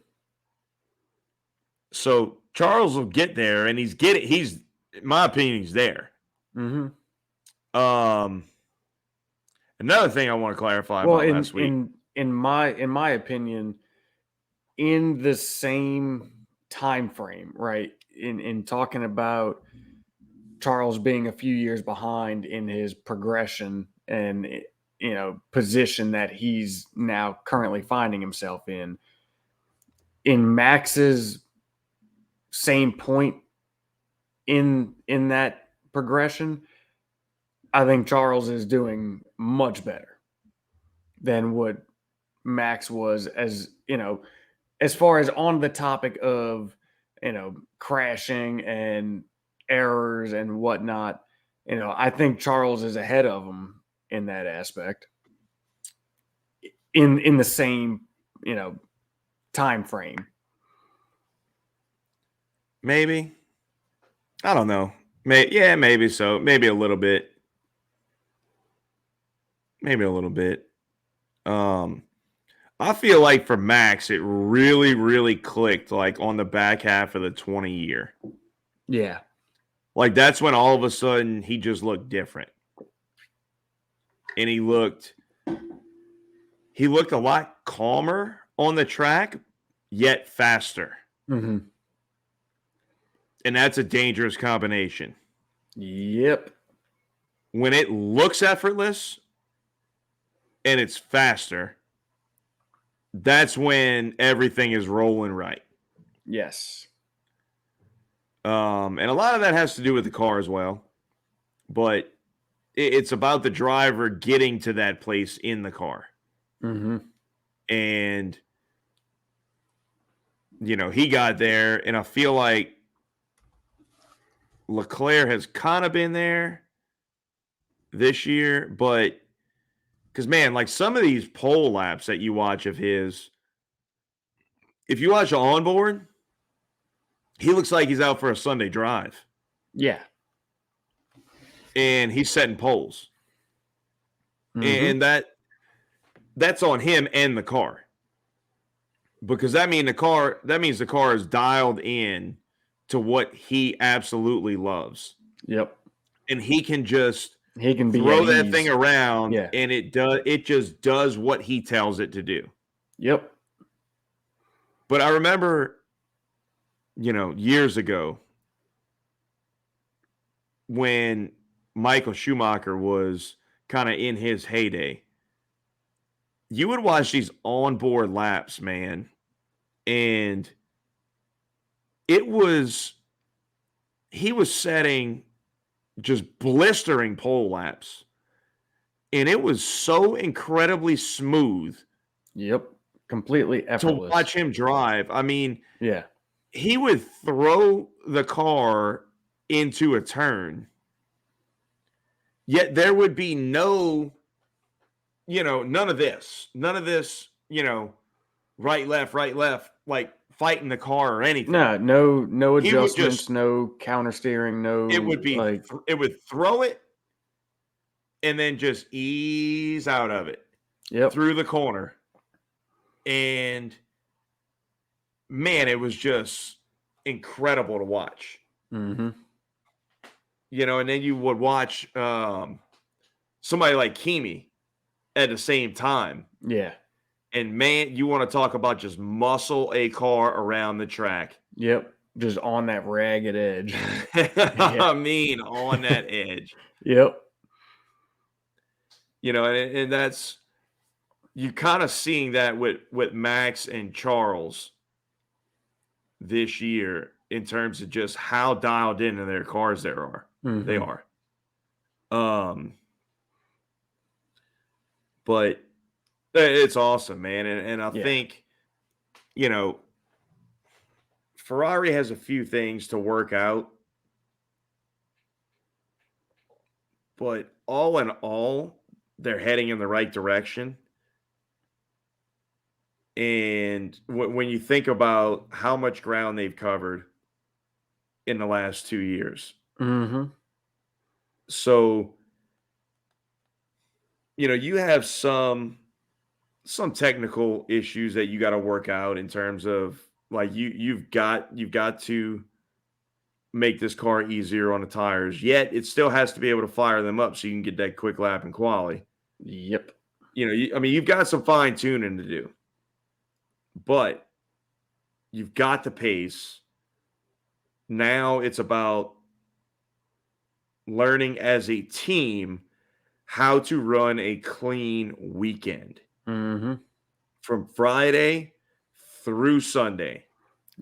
So Charles will get there, and he's, in my opinion, he's there. Another thing I want to clarify about last week. In my opinion, in the same time frame, right? In talking about Charles being a few years behind in his progression and position that he's now currently finding himself in Max's same point in that progression, I think Charles is doing much better than what Max was, as far as on the topic of crashing and errors and whatnot. I think Charles is ahead of him in that aspect in the same time frame. Maybe. I don't know. Maybe so. Maybe a little bit. I feel like for Max, it really, really clicked like on the back half of the 20 year. Yeah. Like that's when all of a sudden he just looked different. And he looked a lot calmer on the track, yet faster. And that's a dangerous combination. Yep. When it looks effortless and it's faster, that's when everything is rolling right. Yes. And a lot of that has to do with the car as well. But it's about the driver getting to that place in the car. And, he got there, and I feel like Leclerc has kind of been there this year, but because, man, like some of these pole laps that you watch of his, if you watch the onboard, he looks like he's out for a Sunday drive. Yeah. And he's setting poles. And that's on him and the car. Because that means the car is dialed in to what he absolutely loves. Yep. And he can be throw that thing around, yeah, and it just does what he tells it to do. Yep. But I remember, years ago when Michael Schumacher was kind of in his heyday, you would watch these onboard laps, man, and he was setting just blistering pole laps. and it was so incredibly smooth Yep. Completely to effortless. watch him drive. I mean, Yeah. he would throw the car into a turn, yet there would be none of this, right, left, like fighting the car or anything. No He would adjustments, just, no counter steering, it no would be, like it would throw it and then just ease out of it yep. through the corner. And man, it was just incredible to watch. Mm-hmm. And then you would watch somebody like Kimi at the same time. Yeah. And man, you want to talk about just muscle a car around the track. Yep. Just on that ragged edge. I mean, on that edge. Yep. And that's, you kind of seeing that with Max and Charles this year in terms of just how dialed into their cars they are. Mm-hmm. They are. But it's awesome, man. And I think, Ferrari has a few things to work out. But all in all, they're heading in the right direction. And when you think about how much ground they've covered in the last 2 years. Mm-hmm. So, you have some technical issues that you got to work out in terms of like you've got to make this car easier on the tires, yet it still has to be able to fire them up so you can get that quick lap in quali. Yep. You've got some fine tuning to do, but you've got the pace. Now it's about learning as a team how to run a clean weekend Mm-hmm. from Friday through Sunday.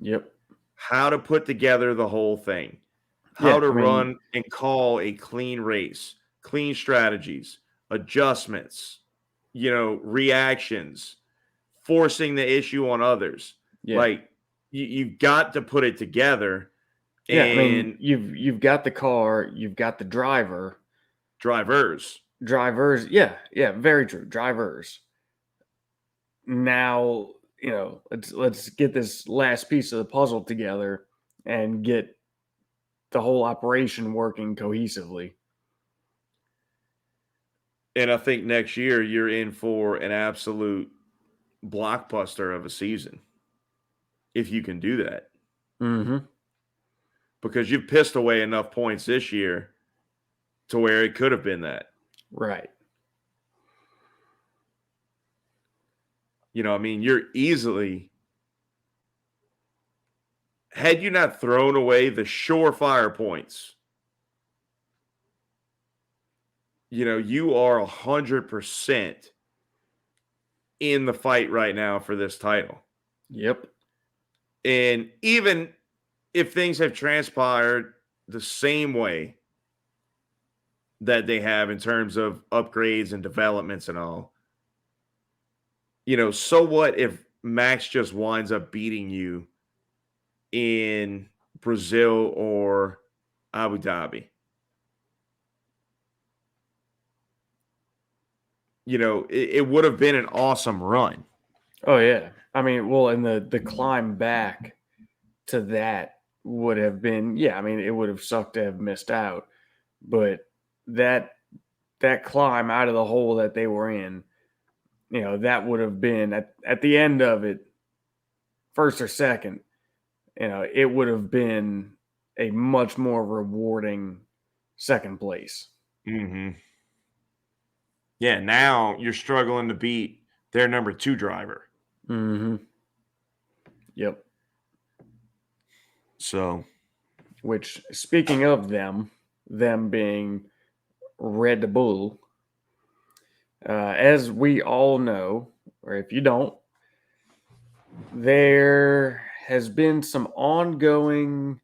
Yep. How to put together the whole thing, how to I mean, run and call a clean race, clean strategies, adjustments, reactions, forcing the issue on others. yeah. Like you've got to put it together. Yeah. I mean, And you've got the car, you've got the drivers. Yeah. Yeah. Very true. Drivers. Now, let's get this last piece of the puzzle together and get the whole operation working cohesively. And I think next year you're in for an absolute blockbuster of a season if you can do that. Mm-hmm. Because you've pissed away enough points this year to where it could have been that. Right. You're easily, had you not thrown away the surefire points, you are 100% in the fight right now for this title. Yep. And even if things have transpired the same way that they have in terms of upgrades and developments and all, so what if Max just winds up beating you in Brazil or Abu Dhabi? It would have been an awesome run. Oh yeah. I mean, well, and the climb back to that would have been, yeah, I mean, it would have sucked to have missed out. But that climb out of the hole that they were in, that would have been at the end of it, first or second, it would have been a much more rewarding second place. Mm-hmm. Yeah, now you're struggling to beat their number 2 driver. Mm-hmm. Yep. So, which, speaking of them being Red Bull, as we all know, or if you don't, there has been some ongoing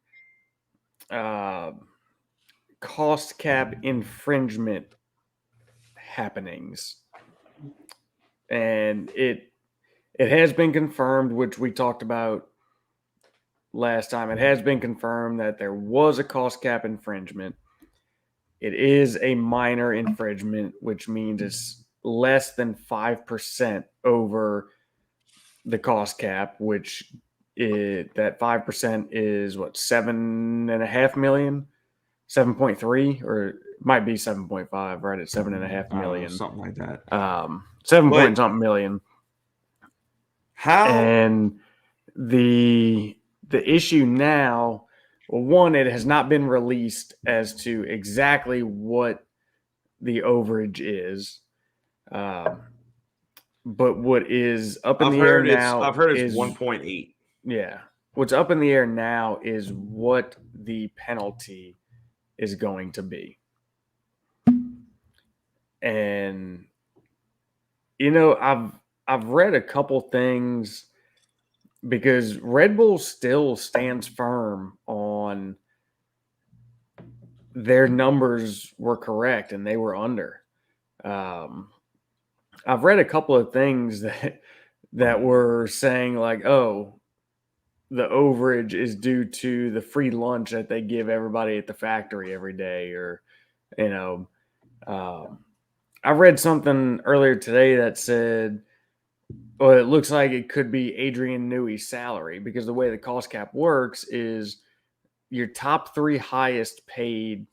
cost cap infringement happenings. And it has been confirmed, which we talked about last time. It has been confirmed that there was a cost cap infringement. It is a minor infringement, which means it's less than 5% over the cost cap, which that 5% is what, 7.5 million, 7.3, or it might be 7.5, right at 7.5 million, something like that. 7 point something million. How? And the issue now, well, one, it has not been released as to exactly what the overage is. But what is up in the air now, I've heard it's 1.8. Yeah. What's up in the air now is what the penalty is going to be. And I've read a couple things, because Red Bull still stands firm on their numbers were correct and they were under. I've read a couple of things that were saying like, oh, the overage is due to the free lunch that they give everybody at the factory every day, or I read something earlier today that said, well, it looks like it could be Adrian Newey's salary, because the way the cost cap works is your top 3 highest paid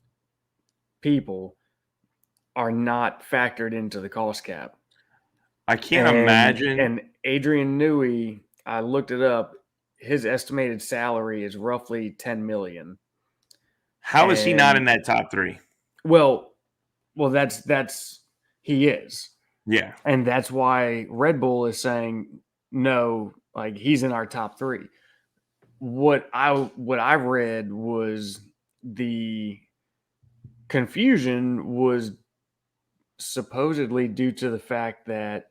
people are not factored into the cost cap. I can't imagine. And Adrian Newey, I looked it up, his estimated salary is roughly 10 million. How is he not in that top 3? Well, that's he is. Yeah. And that's why Red Bull is saying no, like he's in our top 3. What I read was the confusion was supposedly due to the fact that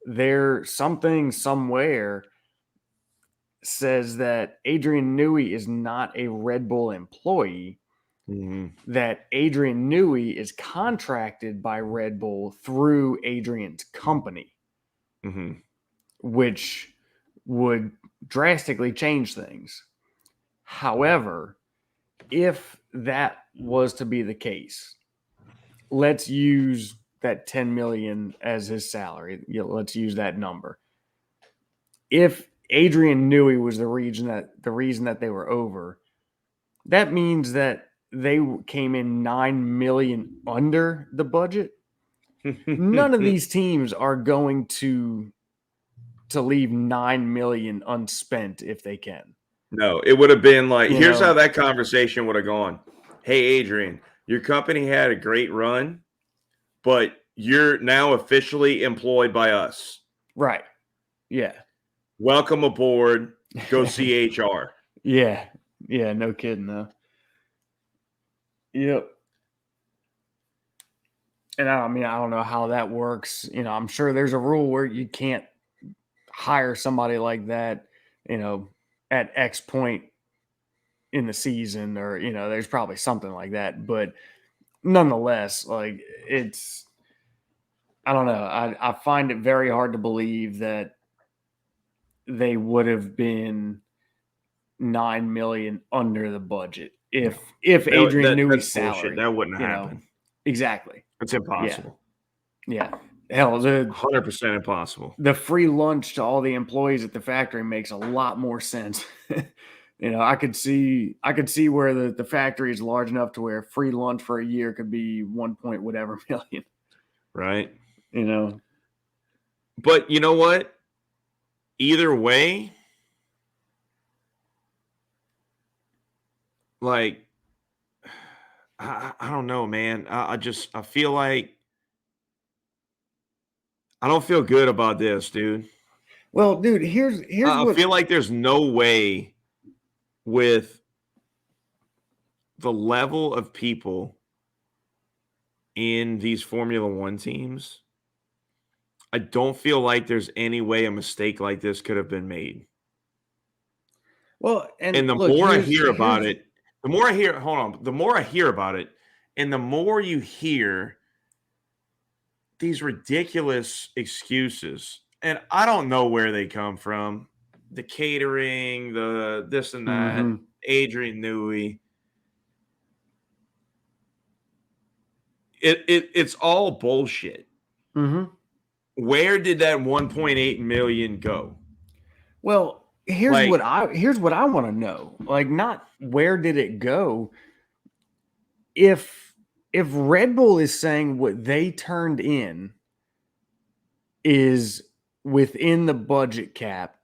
there's something somewhere says that Adrian Newey is not a Red Bull employee, that Adrian Newey is contracted by Red Bull through Adrian's company, which would drastically change things. However, if that was to be the case, let's use that 10 million as his salary. Let's use that number. If Adrian Newey was the reason that they were over, that means that they came in 9 million under the budget. None of these teams are going to leave 9 million unspent if they can. No, it would have been like, here's how that conversation would have gone. Hey, Adrian, your company had a great run, but you're now officially employed by us. Right. Yeah. Welcome aboard. Go see HR. Yeah. Yeah. No kidding, though. Yep. And I don't know how that works. I'm sure there's a rule where you can't hire somebody like that, at X point in the season, or, there's probably something like that. But nonetheless, like I don't know. I find it very hard to believe that they would have been 9 million under the budget if Adrian Newey's salary. That wouldn't happen. Exactly. It's impossible. Yeah. Hell, 100% impossible. The free lunch to all the employees at the factory makes a lot more sense. I could see where the factory is large enough to where free lunch for a year could be 1 point whatever million. Right. But you know what? Either way, like, I don't know, man. I feel like I don't feel good about this, dude. Well, dude, here's I feel like there's no way with the level of people in these Formula One teams, I don't feel like there's any way a mistake like this could have been made. Well, and the more I hear about it, the more I hear about it, and the more you hear these ridiculous excuses, and I don't know where they come from. The catering, the this and that, Mhm. Adrian Newey. It's all bullshit. Mhm. Where did that 1.8 million go? Well, here's Like, what I want to know. Like, not where did it go? If Red Bull is saying what they turned in is within the budget cap,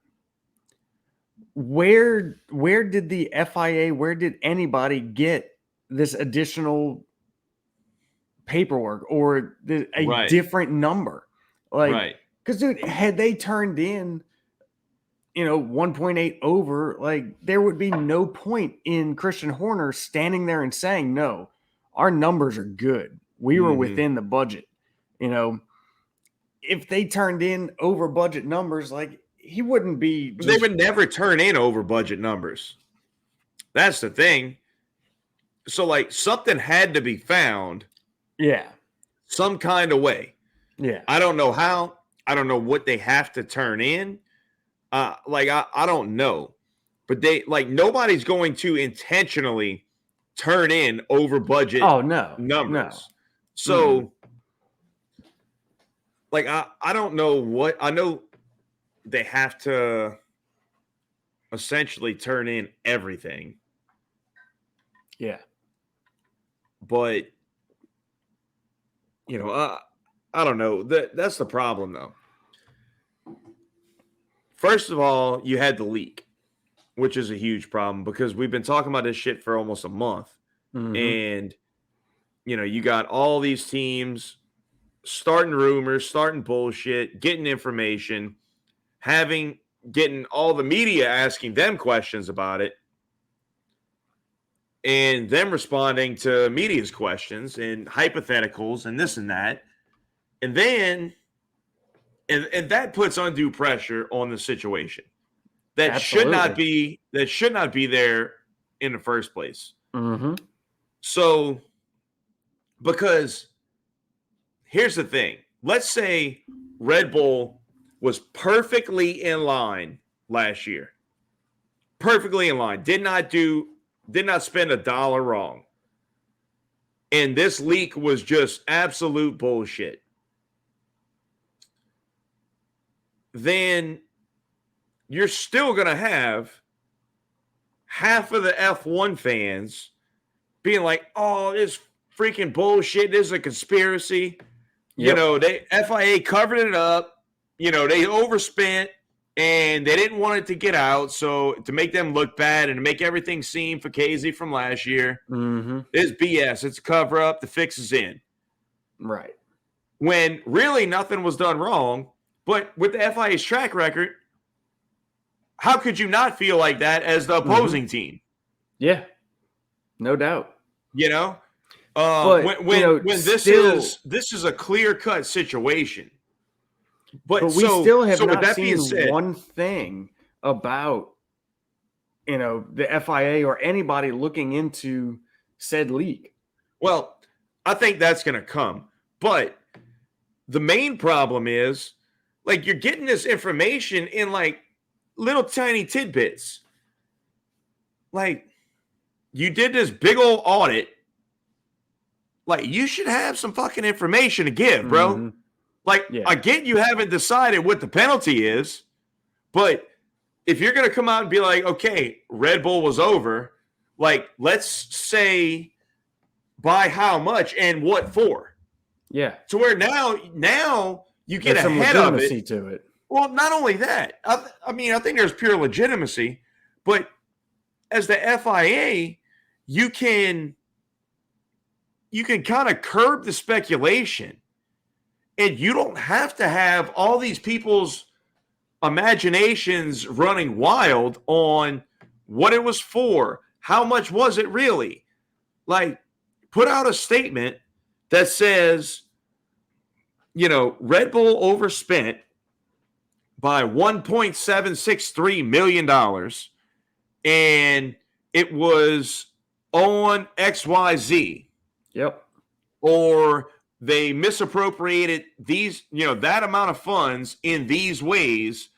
where did the FIA, where did anybody get this additional paperwork or a right, different number? Like, right. because dude, had they turned in 1.8 over, like there would be no point in Christian Horner standing there and saying, no, our numbers are good. We were Mm-hmm. within the budget. You know, if they turned in over budget numbers, like he wouldn't be They just, would never turn in over budget numbers. That's the thing. So, like, something had to be found yeah, some kind of way. yeah. I don't know how. I don't know what they have to turn in. I don't know. But they like nobody's going to intentionally turn in over budget Oh, no, no. numbers. Mm-mm. So like I don't know what I know they have to essentially turn in everything. Yeah. But you know, I don't know. That's the problem though. First of all, you had the leak, which is a huge problem because we've been talking about this shit for almost a month. Mm-hmm. And you got all these teams starting rumors, starting bullshit, getting information, getting all the media asking them questions about it, and them responding to media's questions and hypotheticals and this and that. And then and that puts undue pressure on the situation. Absolutely. That should not be there in the first place. Mm-hmm. So because here's the thing. Let's say Red Bull was perfectly in line last year. Perfectly in line. Did not spend $1 wrong. And this leak was just absolute bullshit. Then you're still going to have half of the F1 fans being like, "Oh, this freaking bullshit. This is a conspiracy." Yep. They FIA covered it up. They overspent and they didn't want it to get out. So to make them look bad and to make everything seem fugazi from last year, Mm-hmm. it's BS. It's a cover up. The fix is in. Right. When really nothing was done wrong. But with the FIA's track record, how could you not feel like that as the opposing team? Yeah. No doubt. But When this still, is a clear cut situation. but we still have so with not that being seen said, one thing about the FIA or anybody looking into said leak. well, I think that's going to come. But the main problem is like you're getting this information in like little tiny tidbits. Like you did this big old audit. Like you should have some fucking information to give, bro. Mm-hmm. Like Yeah. I get you haven't decided what the penalty is, but if you're going to come out and be like, okay, Red Bull was over, like let's say by how much and what for? Yeah. To where now you get There's some ahead of legitimacy it. to it. Well, not only that, I mean, I think there's pure legitimacy, but as the FIA, you can kind of curb the speculation, and you don't have to have all these people's imaginations running wild on what it was for, how much was it really? Like, put out a statement that says, Red Bull overspent by $1.763 million, and it was on XYZ. Yep. Or they misappropriated these, that amount of funds in these ways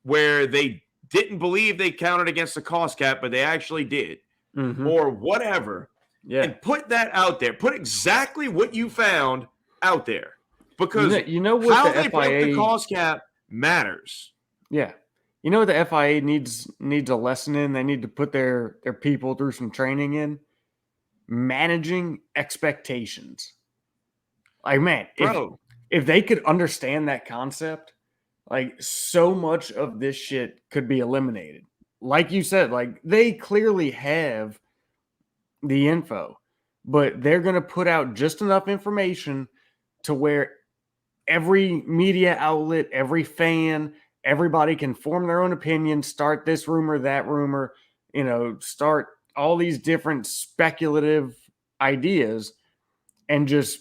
where they didn't believe they counted against the cost cap, but they actually did, or whatever. Yeah. And put that out there. Put exactly what you found out there, because you know what how the they broke the FIA cost cap matters. Yeah. You know what the FIA needs a lesson in? They need to put their people through some training in managing expectations. Like, man, Bro, if they could understand that concept, like, so much of this shit could be eliminated. Like you said, like, they clearly have the info, but they're going to put out just enough information to where every media outlet, every fan, everybody can form their own opinion, start this rumor, that rumor, start all these different speculative ideas and just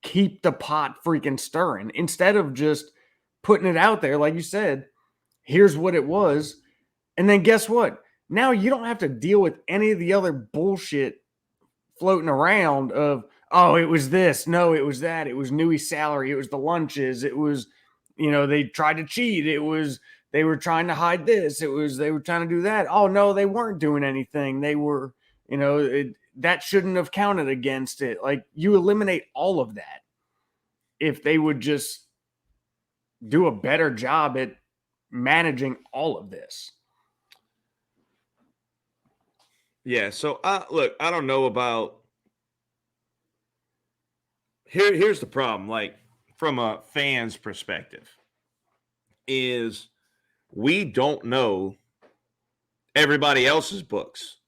keep the pot freaking stirring instead of just putting it out there. Like you said, here's what it was. And then guess what? Now you don't have to deal with any of the other bullshit floating around of, oh, it was this, no, it was that, it was Newey's salary, it was the lunches, it was, they tried to cheat, it was they were trying to hide this, it was they were trying to do that. Oh no, they weren't doing anything. They were, that shouldn't have counted against it. Like, you eliminate all of that if they would just do a better job at managing all of this. Yeah, so look, I don't know about here's the problem, like, from a fan's perspective, is we don't know everybody else's books.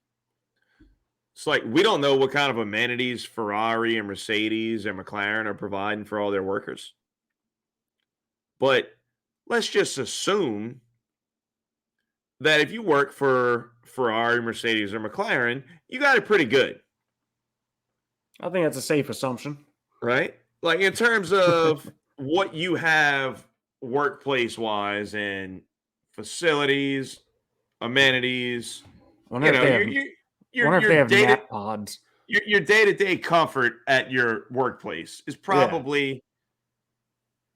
It's like we don't know what kind of amenities Ferrari and Mercedes and McLaren are providing for all their workers. But let's just assume that if you work for Ferrari, Mercedes, or McLaren, you got it pretty good. I think that's a safe assumption. Right? Like, in terms of what you have workplace-wise and facilities, amenities, Wonder if they have nap pods. Your day-to-day comfort at your workplace is probably,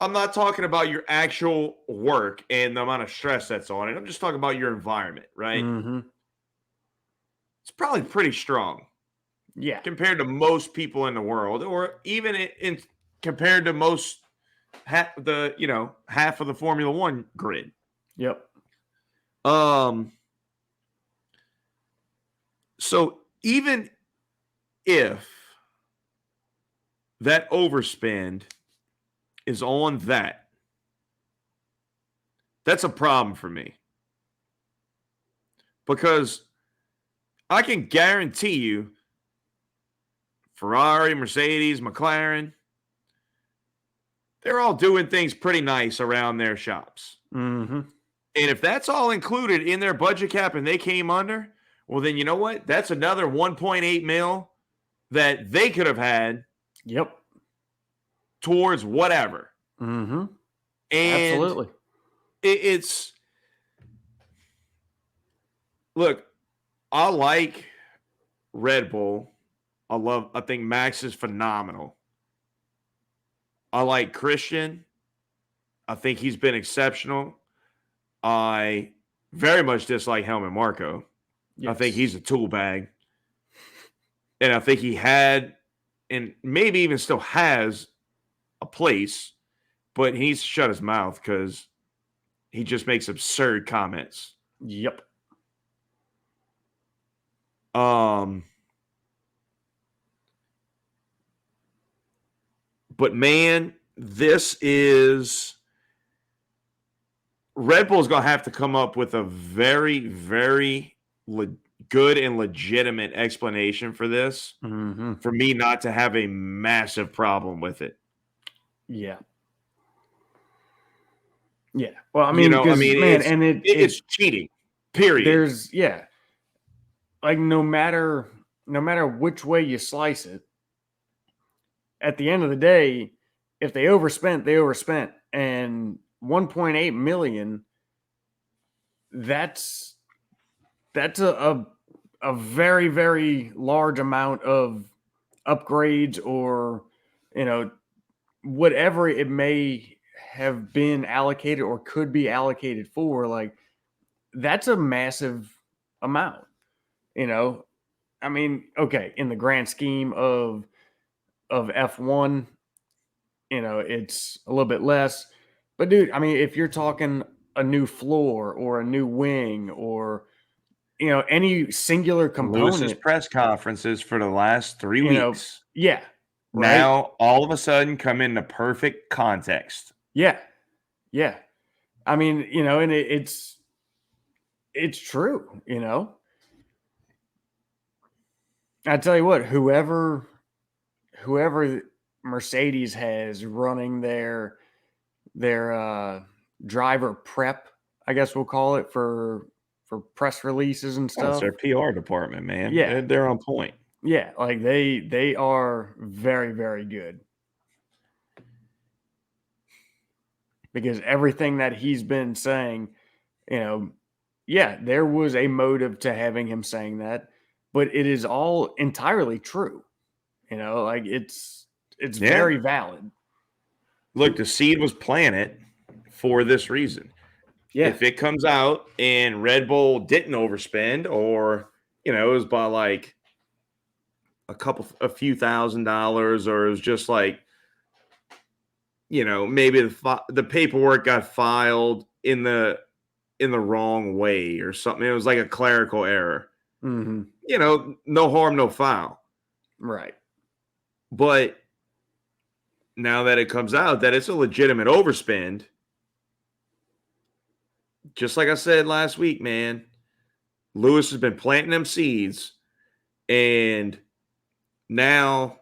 I'm not talking about your actual work and the amount of stress that's on it. I'm just talking about your environment, right? It's probably pretty strong. Yeah. Compared to most people in the world, or even in compared to most half of the Formula One grid. Yep. So even if that overspend is on that's a problem for me. Because I can guarantee you Ferrari, Mercedes, McLaren, they're all doing things pretty nice around their shops. And if that's all included in their budget cap and they came under, well, then you know what? That's another 1.8 mil that they could have had. Yep. Towards whatever. And absolutely. It's look, I like Red Bull. I think Max is phenomenal. I like Christian. I think he's been exceptional. I very much dislike Helmut Marko. Yes. I think he's a tool bag. And I think he had, and maybe even still has, a place, but he needs to shut his mouth because he just makes absurd comments. Yep. But man, this is Red Bull's going to have to come up with a very, very good and legitimate explanation for this for me not to have a massive problem with it. Yeah. Yeah. Well, I mean, it's cheating. Period. There's like no matter which way you slice it, at the end of the day, if they overspent, they overspent, and 1.8 million. That's a very, very large amount of upgrades or whatever it may have been allocated or could be allocated for, like, that's a massive amount, you know. I mean, okay, in the grand scheme of F1, it's a little bit less. But dude, I mean, if you're talking a new floor or a new wing or any singular Lewis's component, press conferences for the last 3 weeks yeah, right? now all of a sudden come into perfect context. Yeah. Yeah. I mean, and it's true. I tell you what, whoever Mercedes has running their driver prep, I guess we'll call it, for press releases and Oh, it's stuff. their PR department, man. Yeah. They're on point. Yeah, like they are very, very good. Because everything that he's been saying, yeah, there was a motive to having him saying that, but it is all entirely true. Like it's Yeah. very valid. Look, the seed was planted for this reason. Yeah. If it comes out and Red Bull didn't overspend, or it was by like a few $1,000s, or it was just like maybe the paperwork got filed in the wrong way or something. It was like a clerical error. Mm-hmm. No harm, no foul. Right. But now that it comes out that it's a legitimate overspend, just like I said last week, man, Lewis has been planting them seeds, and now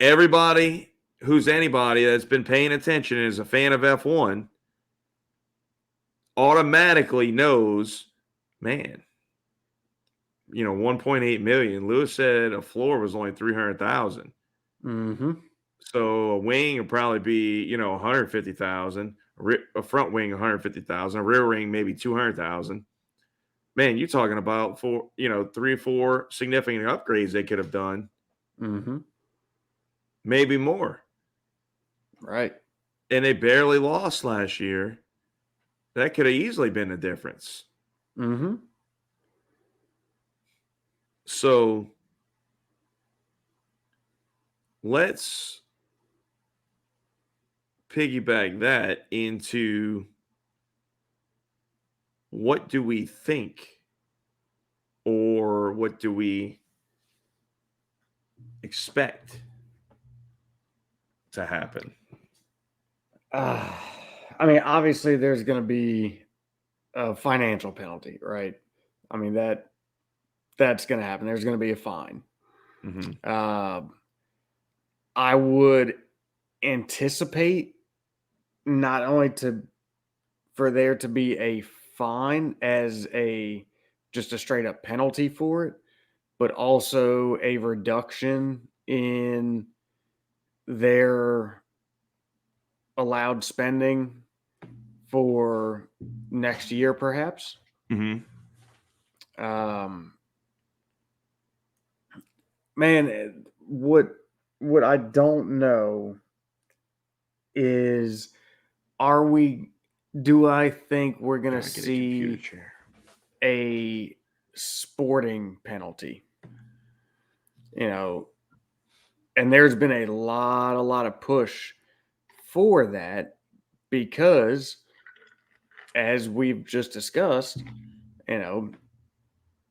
everybody who's anybody that's been paying attention and is a fan of F1 automatically knows, man, 1.8 million. Lewis said a floor was only 300,000. Mm-hmm. So a wing would probably be, 150,000, a front wing 150,000, a rear wing maybe 200,000. Man, you're talking about 3 or 4 significant upgrades they could have done. Mm-hmm. Maybe more. Right. And they barely lost last year. That could have easily been the difference. Mm-hmm. So let's piggyback that into what do we think, or what do we expect to happen? I mean, obviously there's going to be a financial penalty, right? I mean, that's going to happen. There's going to be a fine. Mm-hmm. I would anticipate not only for there to be a fine as just a straight up penalty for it, but also a reduction in their allowed spending for next year, perhaps. Mm-hmm. Man, what I don't know is, do I think we're gonna see a sporting penalty? And there's been a lot of push for that, because as we've just discussed, that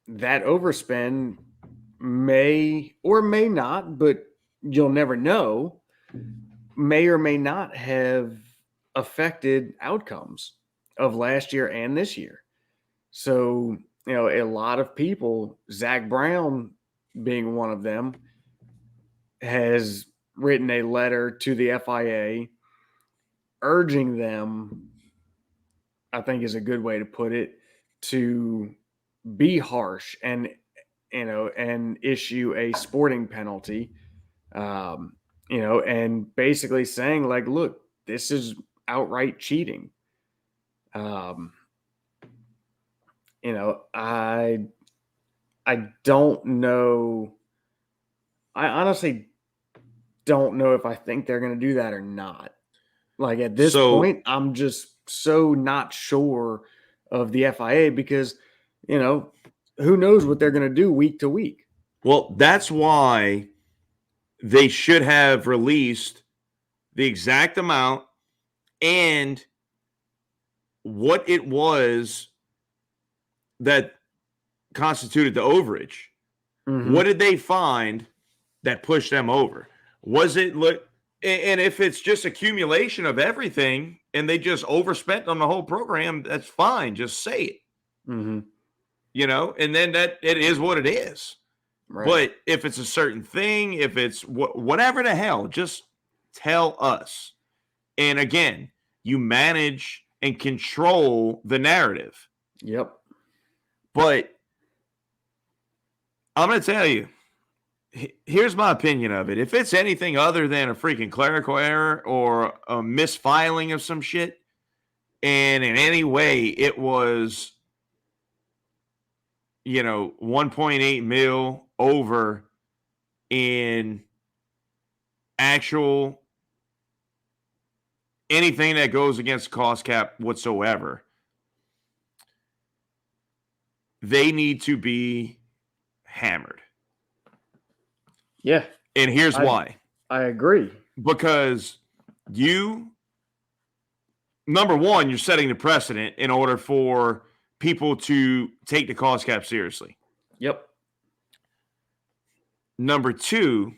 overspend may or may not, but you'll never know, may or may not have affected outcomes of last year and this year. So, a lot of people, Zach Brown being one of them, has written a letter to the FIA urging them, I think is a good way to put it, to be harsh and issue a sporting penalty, and basically saying, like, look, this is outright cheating. I don't know. I honestly don't know if I think they're going to do that or not. Like at this So- point, I'm just so not sure of the FIA because, who knows what they're going to do week to week. Well, that's why they should have released the exact amount and what it was that constituted the overage. Mhm. What did they find that pushed them over? Was it and if it's just accumulation of everything and they just overspent on the whole program, that's fine. Just say it. Mhm. And then that it is what it is. Right. But if it's a certain thing, if it's whatever the hell, just tell us. And again, you manage and control the narrative. Yep. But I'm going to tell you, here's my opinion of it. If it's anything other than a freaking clerical error or a misfiling of some shit, and in any way it was, 1.8 mil over in actual anything that goes against cost cap whatsoever, they need to be hammered. Yeah. And here's why. I agree. Because number one, you're setting the precedent in order for people to take the cost cap seriously. Yep. Number two,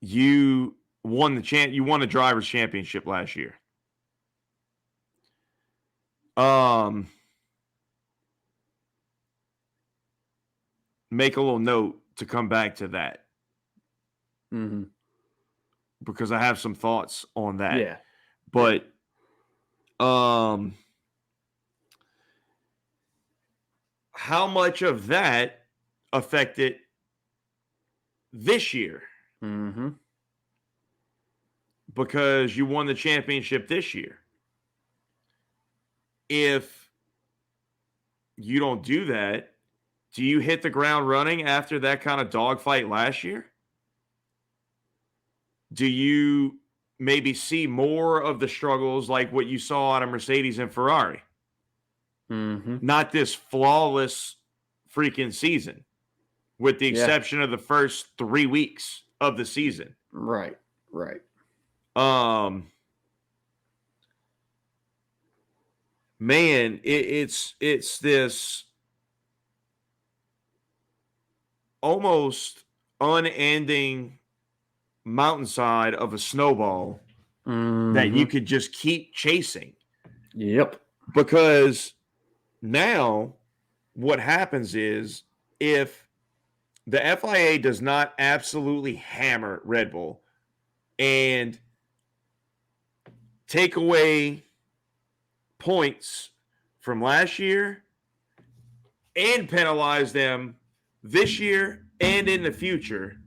you won the drivers' championship last year. Make a little note to come back to that. Mm-hmm. Because I have some thoughts on that. Yeah. But how much of that affected this year? Mm-hmm. Because you won the championship this year. If you don't do that, do you hit the ground running after that kind of dogfight last year? Do you maybe see more of the struggles like what you saw out of Mercedes and Ferrari? Mm-hmm. Not this flawless freaking season, with the exception of the first 3 weeks of the season. Right. Man, it's this almost unending mountainside of a snowball that you could just keep chasing. Yep. Because now what happens is if the FIA does not absolutely hammer Red Bull and take away points from last year and penalize them this year and in the future,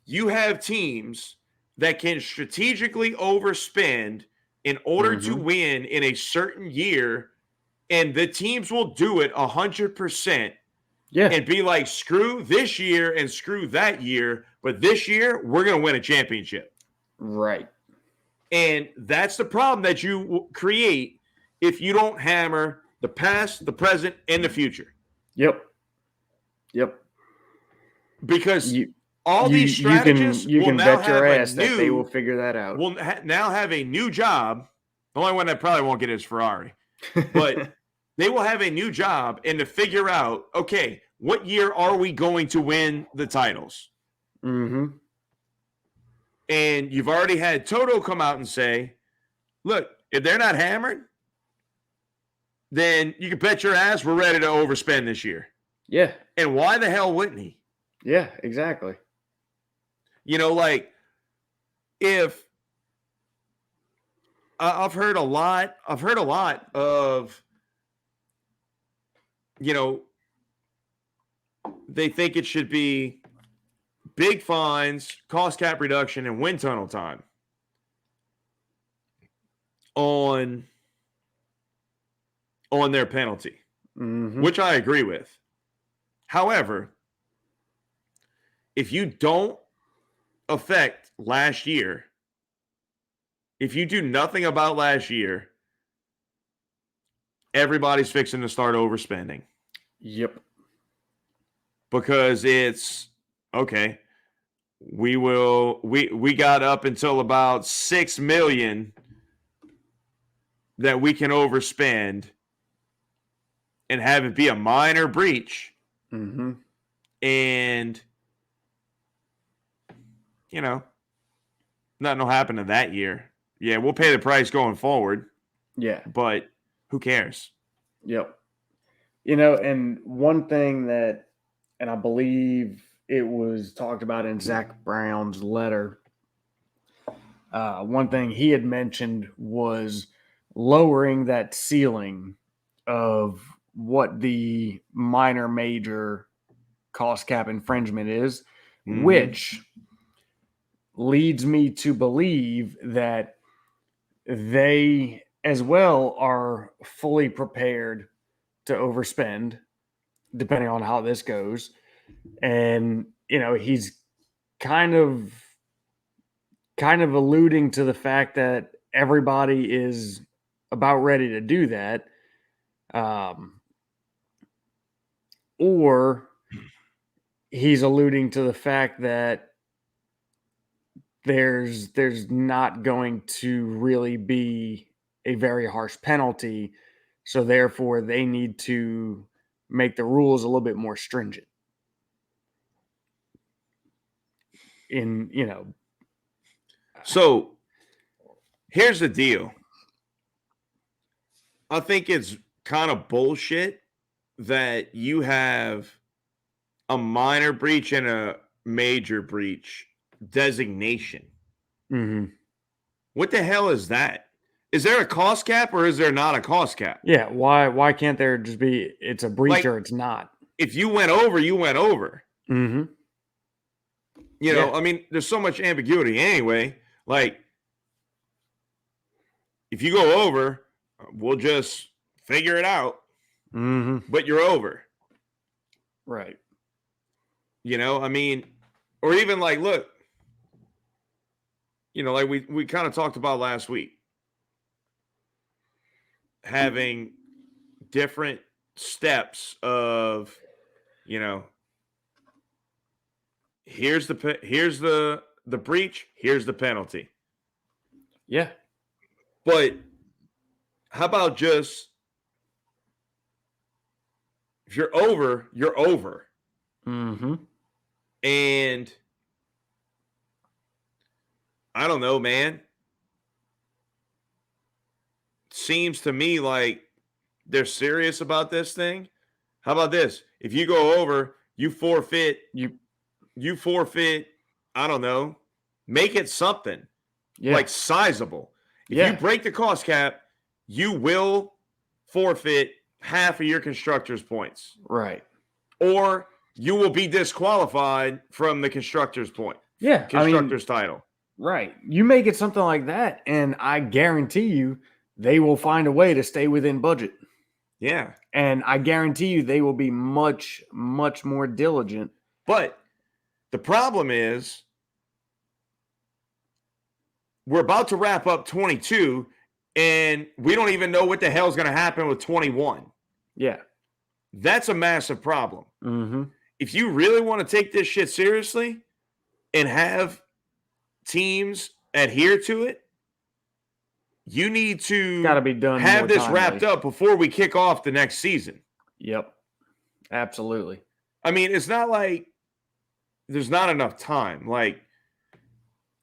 you have teams that can strategically overspend in order to win in a certain year, and the teams will do it 100%. Yeah. And be like, screw this year and screw that year, but this year we're going to win a championship. Right. And that's the problem that you create if you don't hammer the past, the present, and the future. Yep. Because all these strategists you will can now bet your have ass that they will figure that out. Will now have a new job. The only one that probably won't get is Ferrari. But they will have a new job and to figure out, okay, what year are we going to win the titles? Mm-hmm. And you've already had Toto come out and say, look, if they're not hammered, then you can bet your ass we're ready to overspend this year. Yeah. And why the hell wouldn't he? Yeah, exactly. Like if I've heard a lot of, they think it should be big fines, cost cap reduction, and wind tunnel time on their penalty, which I agree with. However, if you don't affect last year, if you do nothing about last year, everybody's fixing to start overspending. Yep. Because it's okay. We got up until about 6 million that we can overspend and have it be a minor breach. Mm-hmm. And nothing will happen to that year. Yeah, we'll pay the price going forward. Yeah. But who cares? Yep. And one thing that, and I believe it was talked about in Zach Brown's letter, one thing he had mentioned was lowering that ceiling of what the minor major cost cap infringement is, which leads me to believe that they as well are fully prepared to overspend depending on how this goes. And he's kind of alluding to the fact that everybody is about ready to do that, or he's alluding to the fact that there's not going to really be a very harsh penalty, so therefore they need to make the rules a little bit more stringent. So here's the deal. I think it's kind of bullshit that you have a minor breach and a major breach designation. Mm-hmm. What the hell is that? Is there a cost cap or is there not a cost cap? Yeah, why can't there just be it's a breach or it's not? If you went over, you went over. Mm-hmm. I mean, there's so much ambiguity anyway. Like, if you go over, we'll just figure it out. Mm-hmm. But you're over. Right. I mean, or even like, look, like we kind of talked about last week. Having different steps of, here's the breach, here's the penalty. Yeah. But how about just, if you're over, you're over. Mm-hmm. And I don't know, man. Seems to me like they're serious about this thing. How about this? If you go over, you forfeit. You forfeit. I don't know. Make it something like sizable. If you break the cost cap, you will forfeit half of your constructor's points. Right. Or you will be disqualified from the constructor's point. Yeah. Constructor's title. Right. You make it something like that, and I guarantee you they will find a way to stay within budget. Yeah. And I guarantee you they will be much, much more diligent. But the problem is we're about to wrap up 22, and we don't even know what the hell is going to happen with 21. Yeah. That's a massive problem. Mm-hmm. If you really want to take this shit seriously and have teams adhere to it, you need to gotta be done have this wrapped up before we kick off the next season. Yep. Absolutely. I mean, it's not like there's not enough time. Like,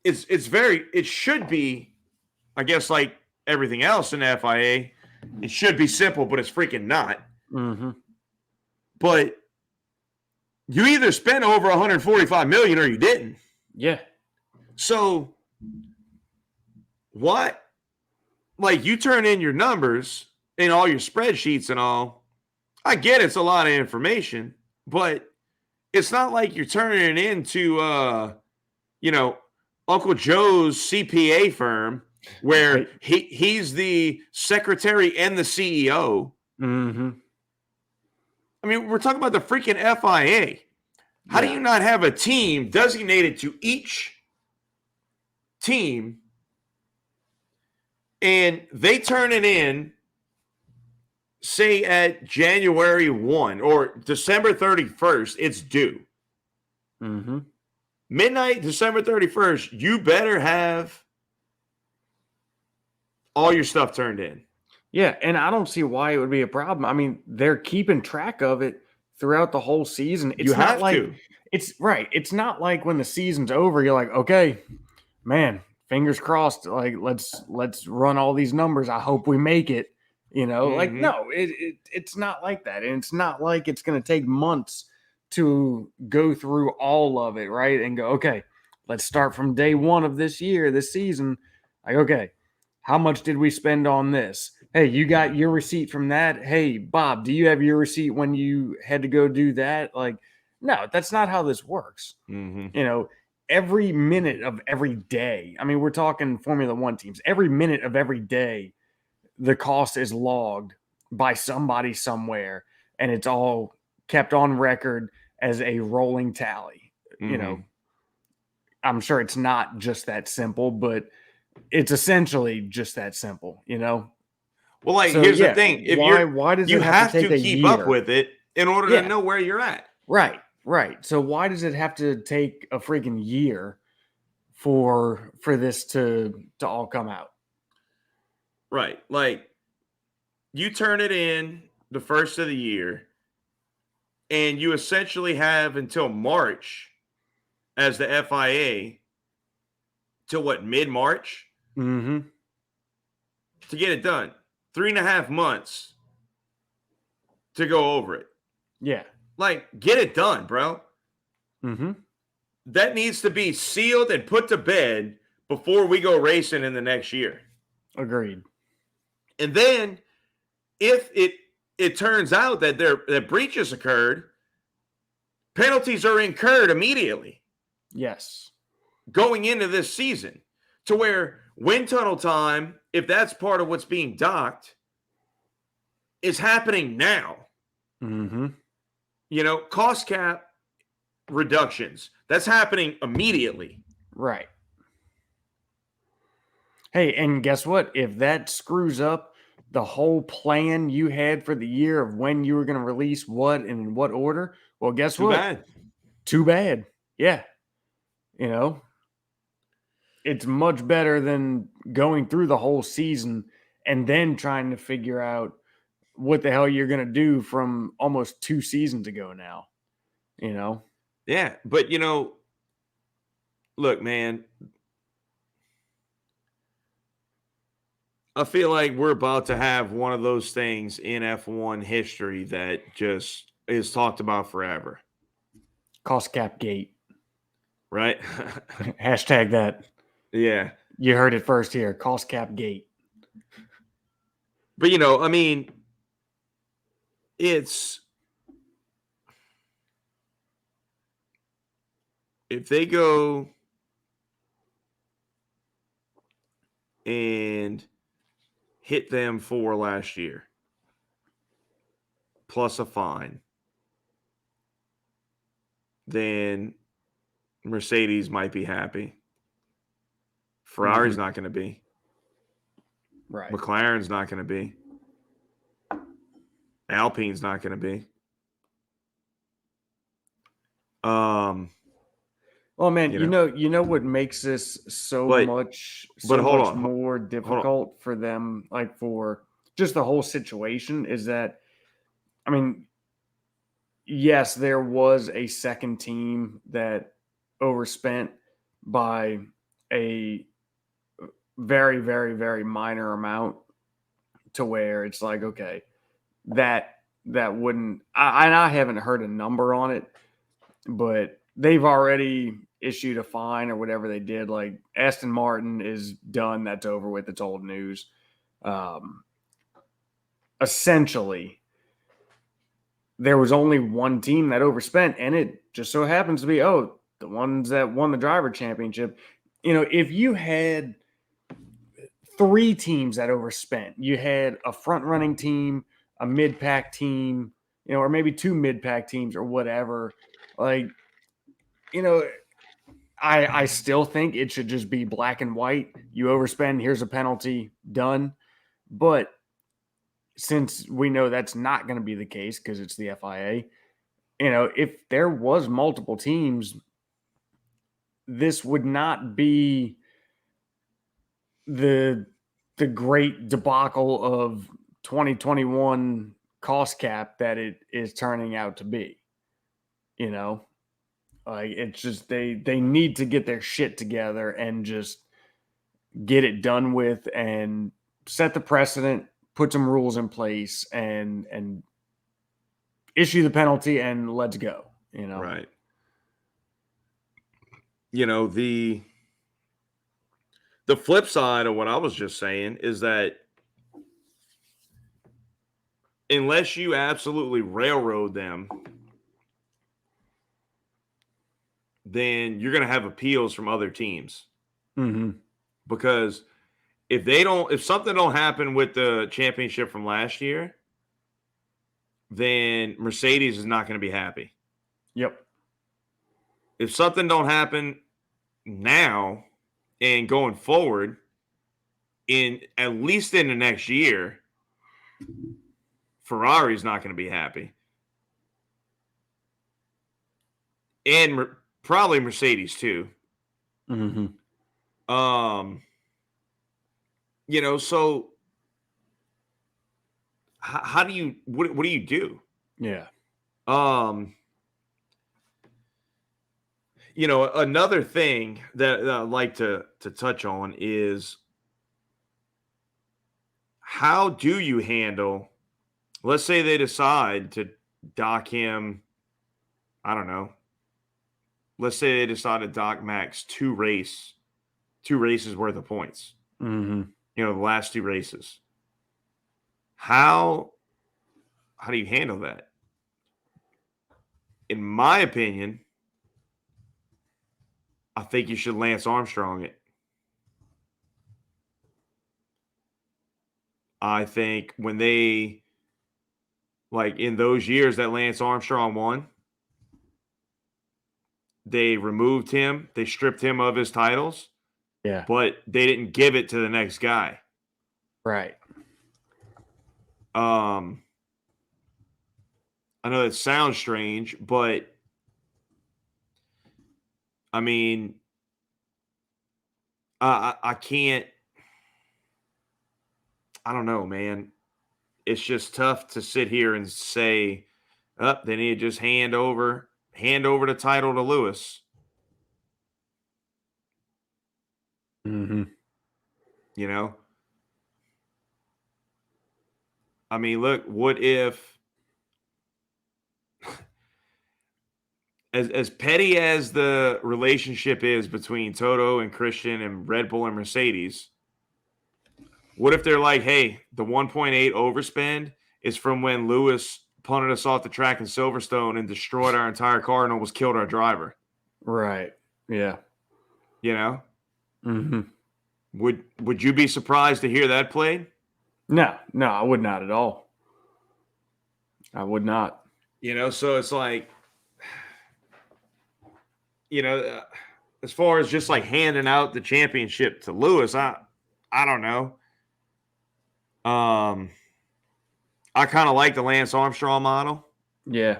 it should be, I guess, like everything else in the FIA, it should be simple, but it's freaking not. Mm-hmm. But you either spent over 145 million or you didn't. Yeah. So what? Like, you turn in your numbers in all your spreadsheets and all. I get it's a lot of information, but it's not like you're turning it into, Uncle Joe's CPA firm where he's the secretary and the CEO. Mm-hmm. I mean, we're talking about the freaking FIA. How do you not have a team designated to each team and they turn it in, say at January 1 or December 31st, it's due. Mm-hmm. Midnight, December 31st, you better have all your stuff turned in. Yeah, and I don't see why it would be a problem. I mean, they're keeping track of it throughout the whole season. It's You not have like to. it's right. It's not like when the season's over, you're like, okay, man, fingers crossed. Like let's run all these numbers. I hope we make it. Like no, it's not like that, and it's not like it's going to take months to go through all of it, right? And go, okay, let's start from day one of this year, this season. Like, okay, how much did we spend on this? Hey, you got your receipt from that? Hey, Bob, do you have your receipt when you had to go do that? Like, no, that's not how this works. Every minute of every day. I mean, we're talking Formula One teams. Every minute of every day, the cost is logged by somebody somewhere, and it's all kept on record as a rolling tally. I'm sure it's not just that simple, but it's essentially just that simple, Well, like, So, here's the yeah, thing. If why does you it have to take a keep up year? with it in order to know where you're at. Right. So why does it have to take a freaking year for this to all come out? Right. Like, you turn it in the first of the year, and you essentially have until March as the FIA to what, mid-March Mm-hmm. to get it done. 3.5 months to go over it. Yeah. Like, get it done, bro. Mm-hmm. That needs to be sealed and put to bed before we go racing in the next year. Agreed. And then if it turns out that breaches occurred, penalties are incurred immediately. Yes. Going into this season, to where wind tunnel time, if that's part of what's being docked, is happening now. Mm-hmm. Cost cap reductions, that's happening immediately. Right. Hey, and guess what? If that screws up the whole plan you had for the year of when you were going to release what and in what order, well, guess Too what? bad. Too bad. Yeah. It's much better than going through the whole season and then trying to figure out what the hell you're going to do from almost 2 seasons ago now. Yeah, but look, man, I feel like we're about to have one of those things in F1 history that just is talked about forever. Cost cap gate. Right? Hashtag that. Yeah. You heard it first here. Cost cap gate. But, I mean, it's if they go and hit them for last year, plus a fine, then Mercedes might be happy. Ferrari's not going to be. Right. McLaren's not going to be. Alpine's not going to be. Well, man, you know what makes this so much more difficult for them, like for just the whole situation, is that, I mean, yes, there was a second team that overspent by a very, very, very minor amount to where it's like, okay, that wouldn't, and I haven't heard a number on it, but they've already issued a fine or whatever they did. Like Aston Martin is done. That's over with. It's old news. Essentially, there was only one team that overspent, and it just so happens to be, the ones that won the driver championship. If you had 3 teams that overspent, you had a front running team, a mid-pack team, or maybe 2 mid-pack teams or whatever, like I still think it should just be black and white. You overspend, here's a penalty, done. But since we know that's not going to be the case because it's the FIA, if there was multiple teams, this would not be the great debacle of 2021 cost cap that it is turning out to be. Like it's just they need to get their shit together and just get it done with and set the precedent, put some rules in place and issue the penalty and let's go, Right. The flip side of what I was just saying is that unless you absolutely railroad them, then you're going to have appeals from other teams. Mm-hmm. Because if something don't happen with the championship from last year, then Mercedes is not going to be happy. Yep. If something don't happen now and going forward, in at least in the next year, Ferrari's not going to be happy. And probably Mercedes too. Mm-hmm. So how do you what do you do? Yeah. Another thing that I'd like to touch on is how do you handle, let's say they decide to dock him, I don't know. Let's say they decide to dock Max two races worth of points. Mm-hmm. The last two races. How do you handle that? In my opinion, I think you should Lance Armstrong it. I think when they, like in those years that Lance Armstrong won, they removed him, they stripped him of his titles, Yeah. but they didn't give it to the next guy. Right. I know that sounds strange, but I mean, I can't. I don't know, man. It's just tough to sit here and say, they need to just hand over the title to Lewis. Mm-hmm. I mean, look, what if, as petty as the relationship is between Toto and Christian and Red Bull and Mercedes, what if they're like, hey, the 1.8 overspend is from when Lewis punted us off the track in Silverstone and destroyed our entire car and almost killed our driver? Right. Yeah. Mm-hmm. Would you be surprised to hear that played? No, I would not at all. I would not. So it's like, as far as just like handing out the championship to Lewis, I don't know. I kind of like the Lance Armstrong model. Yeah.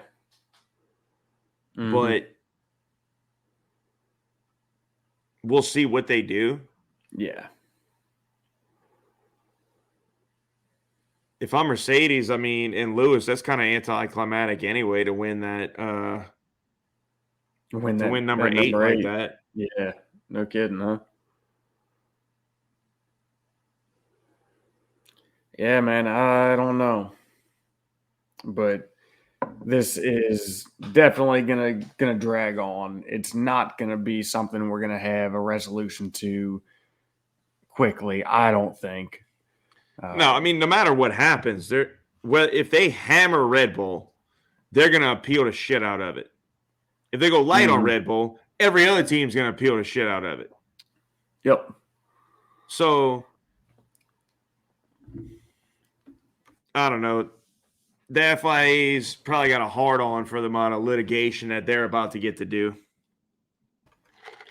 Mm-hmm. But we'll see what they do. Yeah. If I'm Mercedes, I mean, and Lewis, that's kind of anticlimactic anyway to win that. Win number 8 like that. Yeah. No kidding, huh? Yeah, man. I don't know, but this is definitely gonna drag on. It's not gonna be something we're gonna have a resolution to quickly. I don't think. No, I mean, no matter what happens, if they hammer Red Bull, they're gonna appeal the shit out of it. If they go light on Red Bull, every other team's gonna appeal the shit out of it. Yep. So I don't know. The FIA's probably got a hard on for the amount of litigation that they're about to get to do.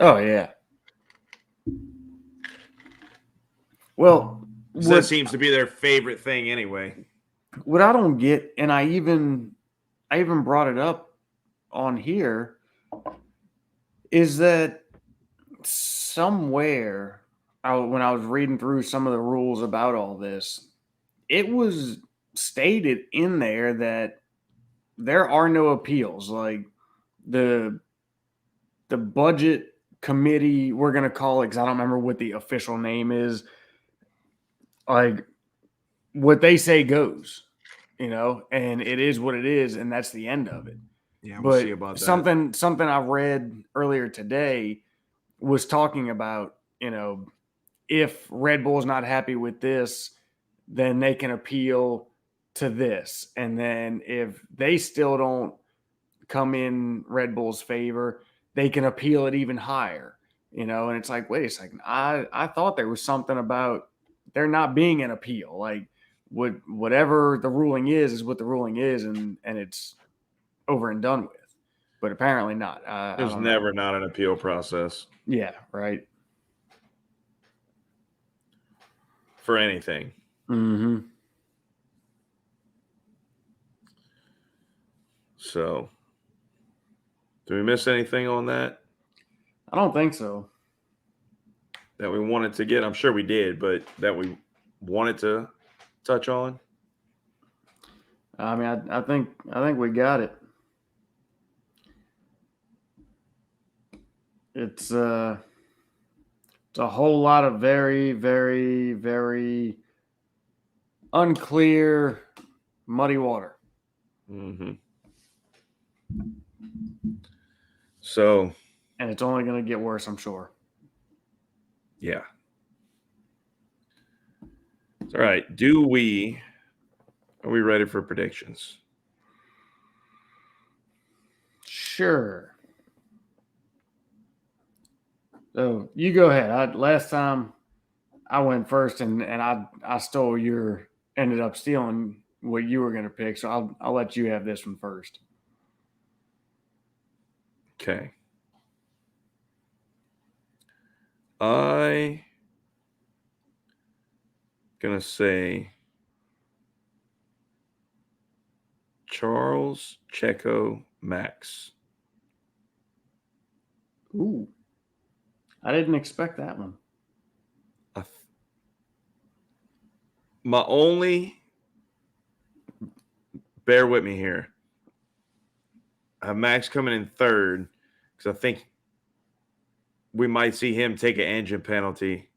Oh yeah. Well, That seems to be their favorite thing anyway. What I don't get, and I even brought it up on here, is that somewhere when I was reading through some of the rules about all this, it was stated in there that there are no appeals. Like the budget committee, we're gonna call it, because I don't remember what the official name is. Like what they say goes, and it is what it is, and that's the end of it. Yeah, we'll But see about that. something I read earlier today was talking about, if Red Bull's not happy with this, then they can appeal to this. And then if they still don't come in Red Bull's favor, they can appeal it even higher, and it's like, wait a second, I thought there was something about there not being an appeal. Like whatever the ruling is what the ruling is, and it's over and done with. But apparently not. I There's don't know. never not an appeal process Yeah, right. for anything. Mm-hmm. So, do we miss anything on that I don't think so. that we wanted to get? I'm sure we did, but that we wanted to touch on? I mean, I think we got it. It's a whole lot of very, very, very unclear, muddy water. Mm-hmm. So, and it's only going to get worse, I'm sure. Yeah. All right. Are we ready for predictions? Sure. So you go ahead. Last time I went first, and I stole ended up stealing what you were going to pick. So I'll let you have this one first. Okay. I gonna say Charles, Checo, Max. Ooh, I didn't expect that one. My only, bear with me here. I have Max coming in third because I think we might see him take an engine penalty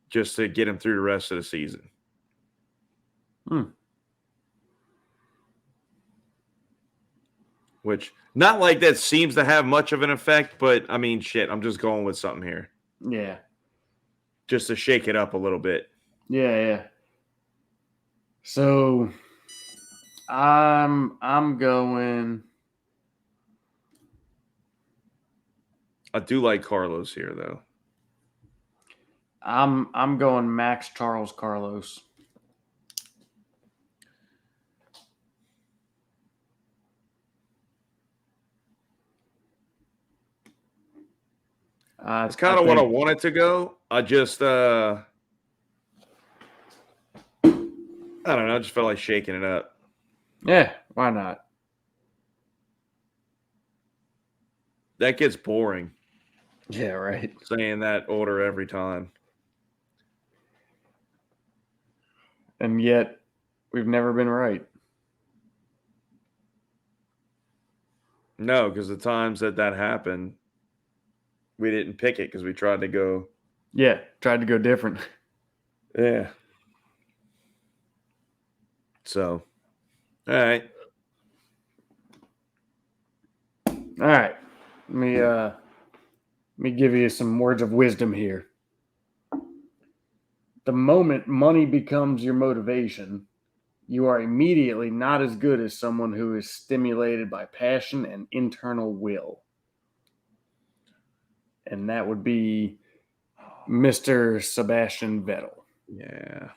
just to get him through the rest of the season. Which, not like that seems to have much of an effect, but I mean, shit, I'm just going with something here. Yeah. Just to shake it up a little bit. Yeah. So I'm going. I do like Carlos here, though. I'm going Max, Charles, Carlos. It's kind of what I wanted to go. I just, I don't know. I just felt like shaking it up. Yeah, why not? That gets boring. Yeah, right. Saying that order every time. And yet, we've never been right. No, because the times that happened, we didn't pick it because we tried to go. Yeah, tried to go different. Yeah. So, all right. All right. Let me give you some words of wisdom here. The moment money becomes your motivation, you are immediately not as good as someone who is stimulated by passion and internal will. And that would be Mr. Sebastian Vettel. Yeah.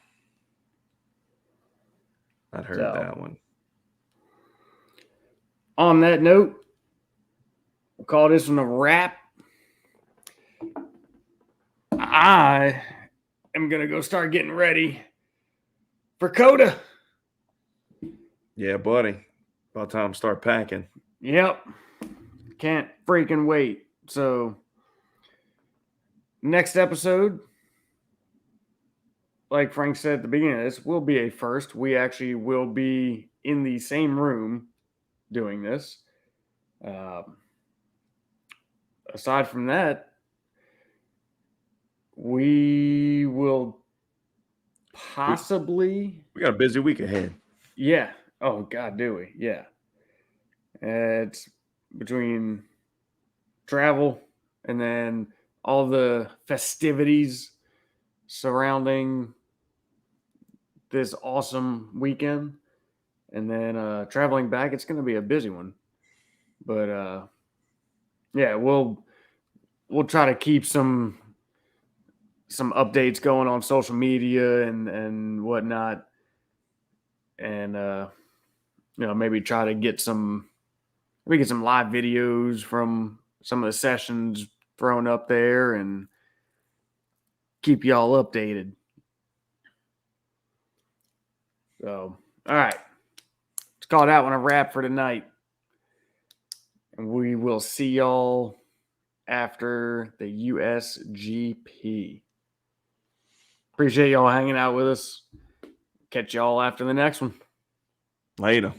I'd heard that one. On that note, we'll call this one a wrap. I am going to go start getting ready for COTA. Yeah, buddy. About time to start packing. Yep. Can't freaking wait. So, next episode, like Frank said at the beginning of this, will be a first. We actually will be in the same room doing this. Aside from that, we will possibly. We got a busy week ahead. Yeah. Oh, God, do we? Yeah. It's between travel and then all the festivities surrounding this awesome weekend. And then traveling back, it's going to be a busy one. But yeah, we'll try to keep some updates going on social media and whatnot, and maybe try to get some live videos from some of the sessions thrown up there and keep y'all updated. So, all right, let's call that one a wrap for tonight, and we will see y'all after the USGP. Appreciate y'all hanging out with us. Catch y'all after the next one. Later.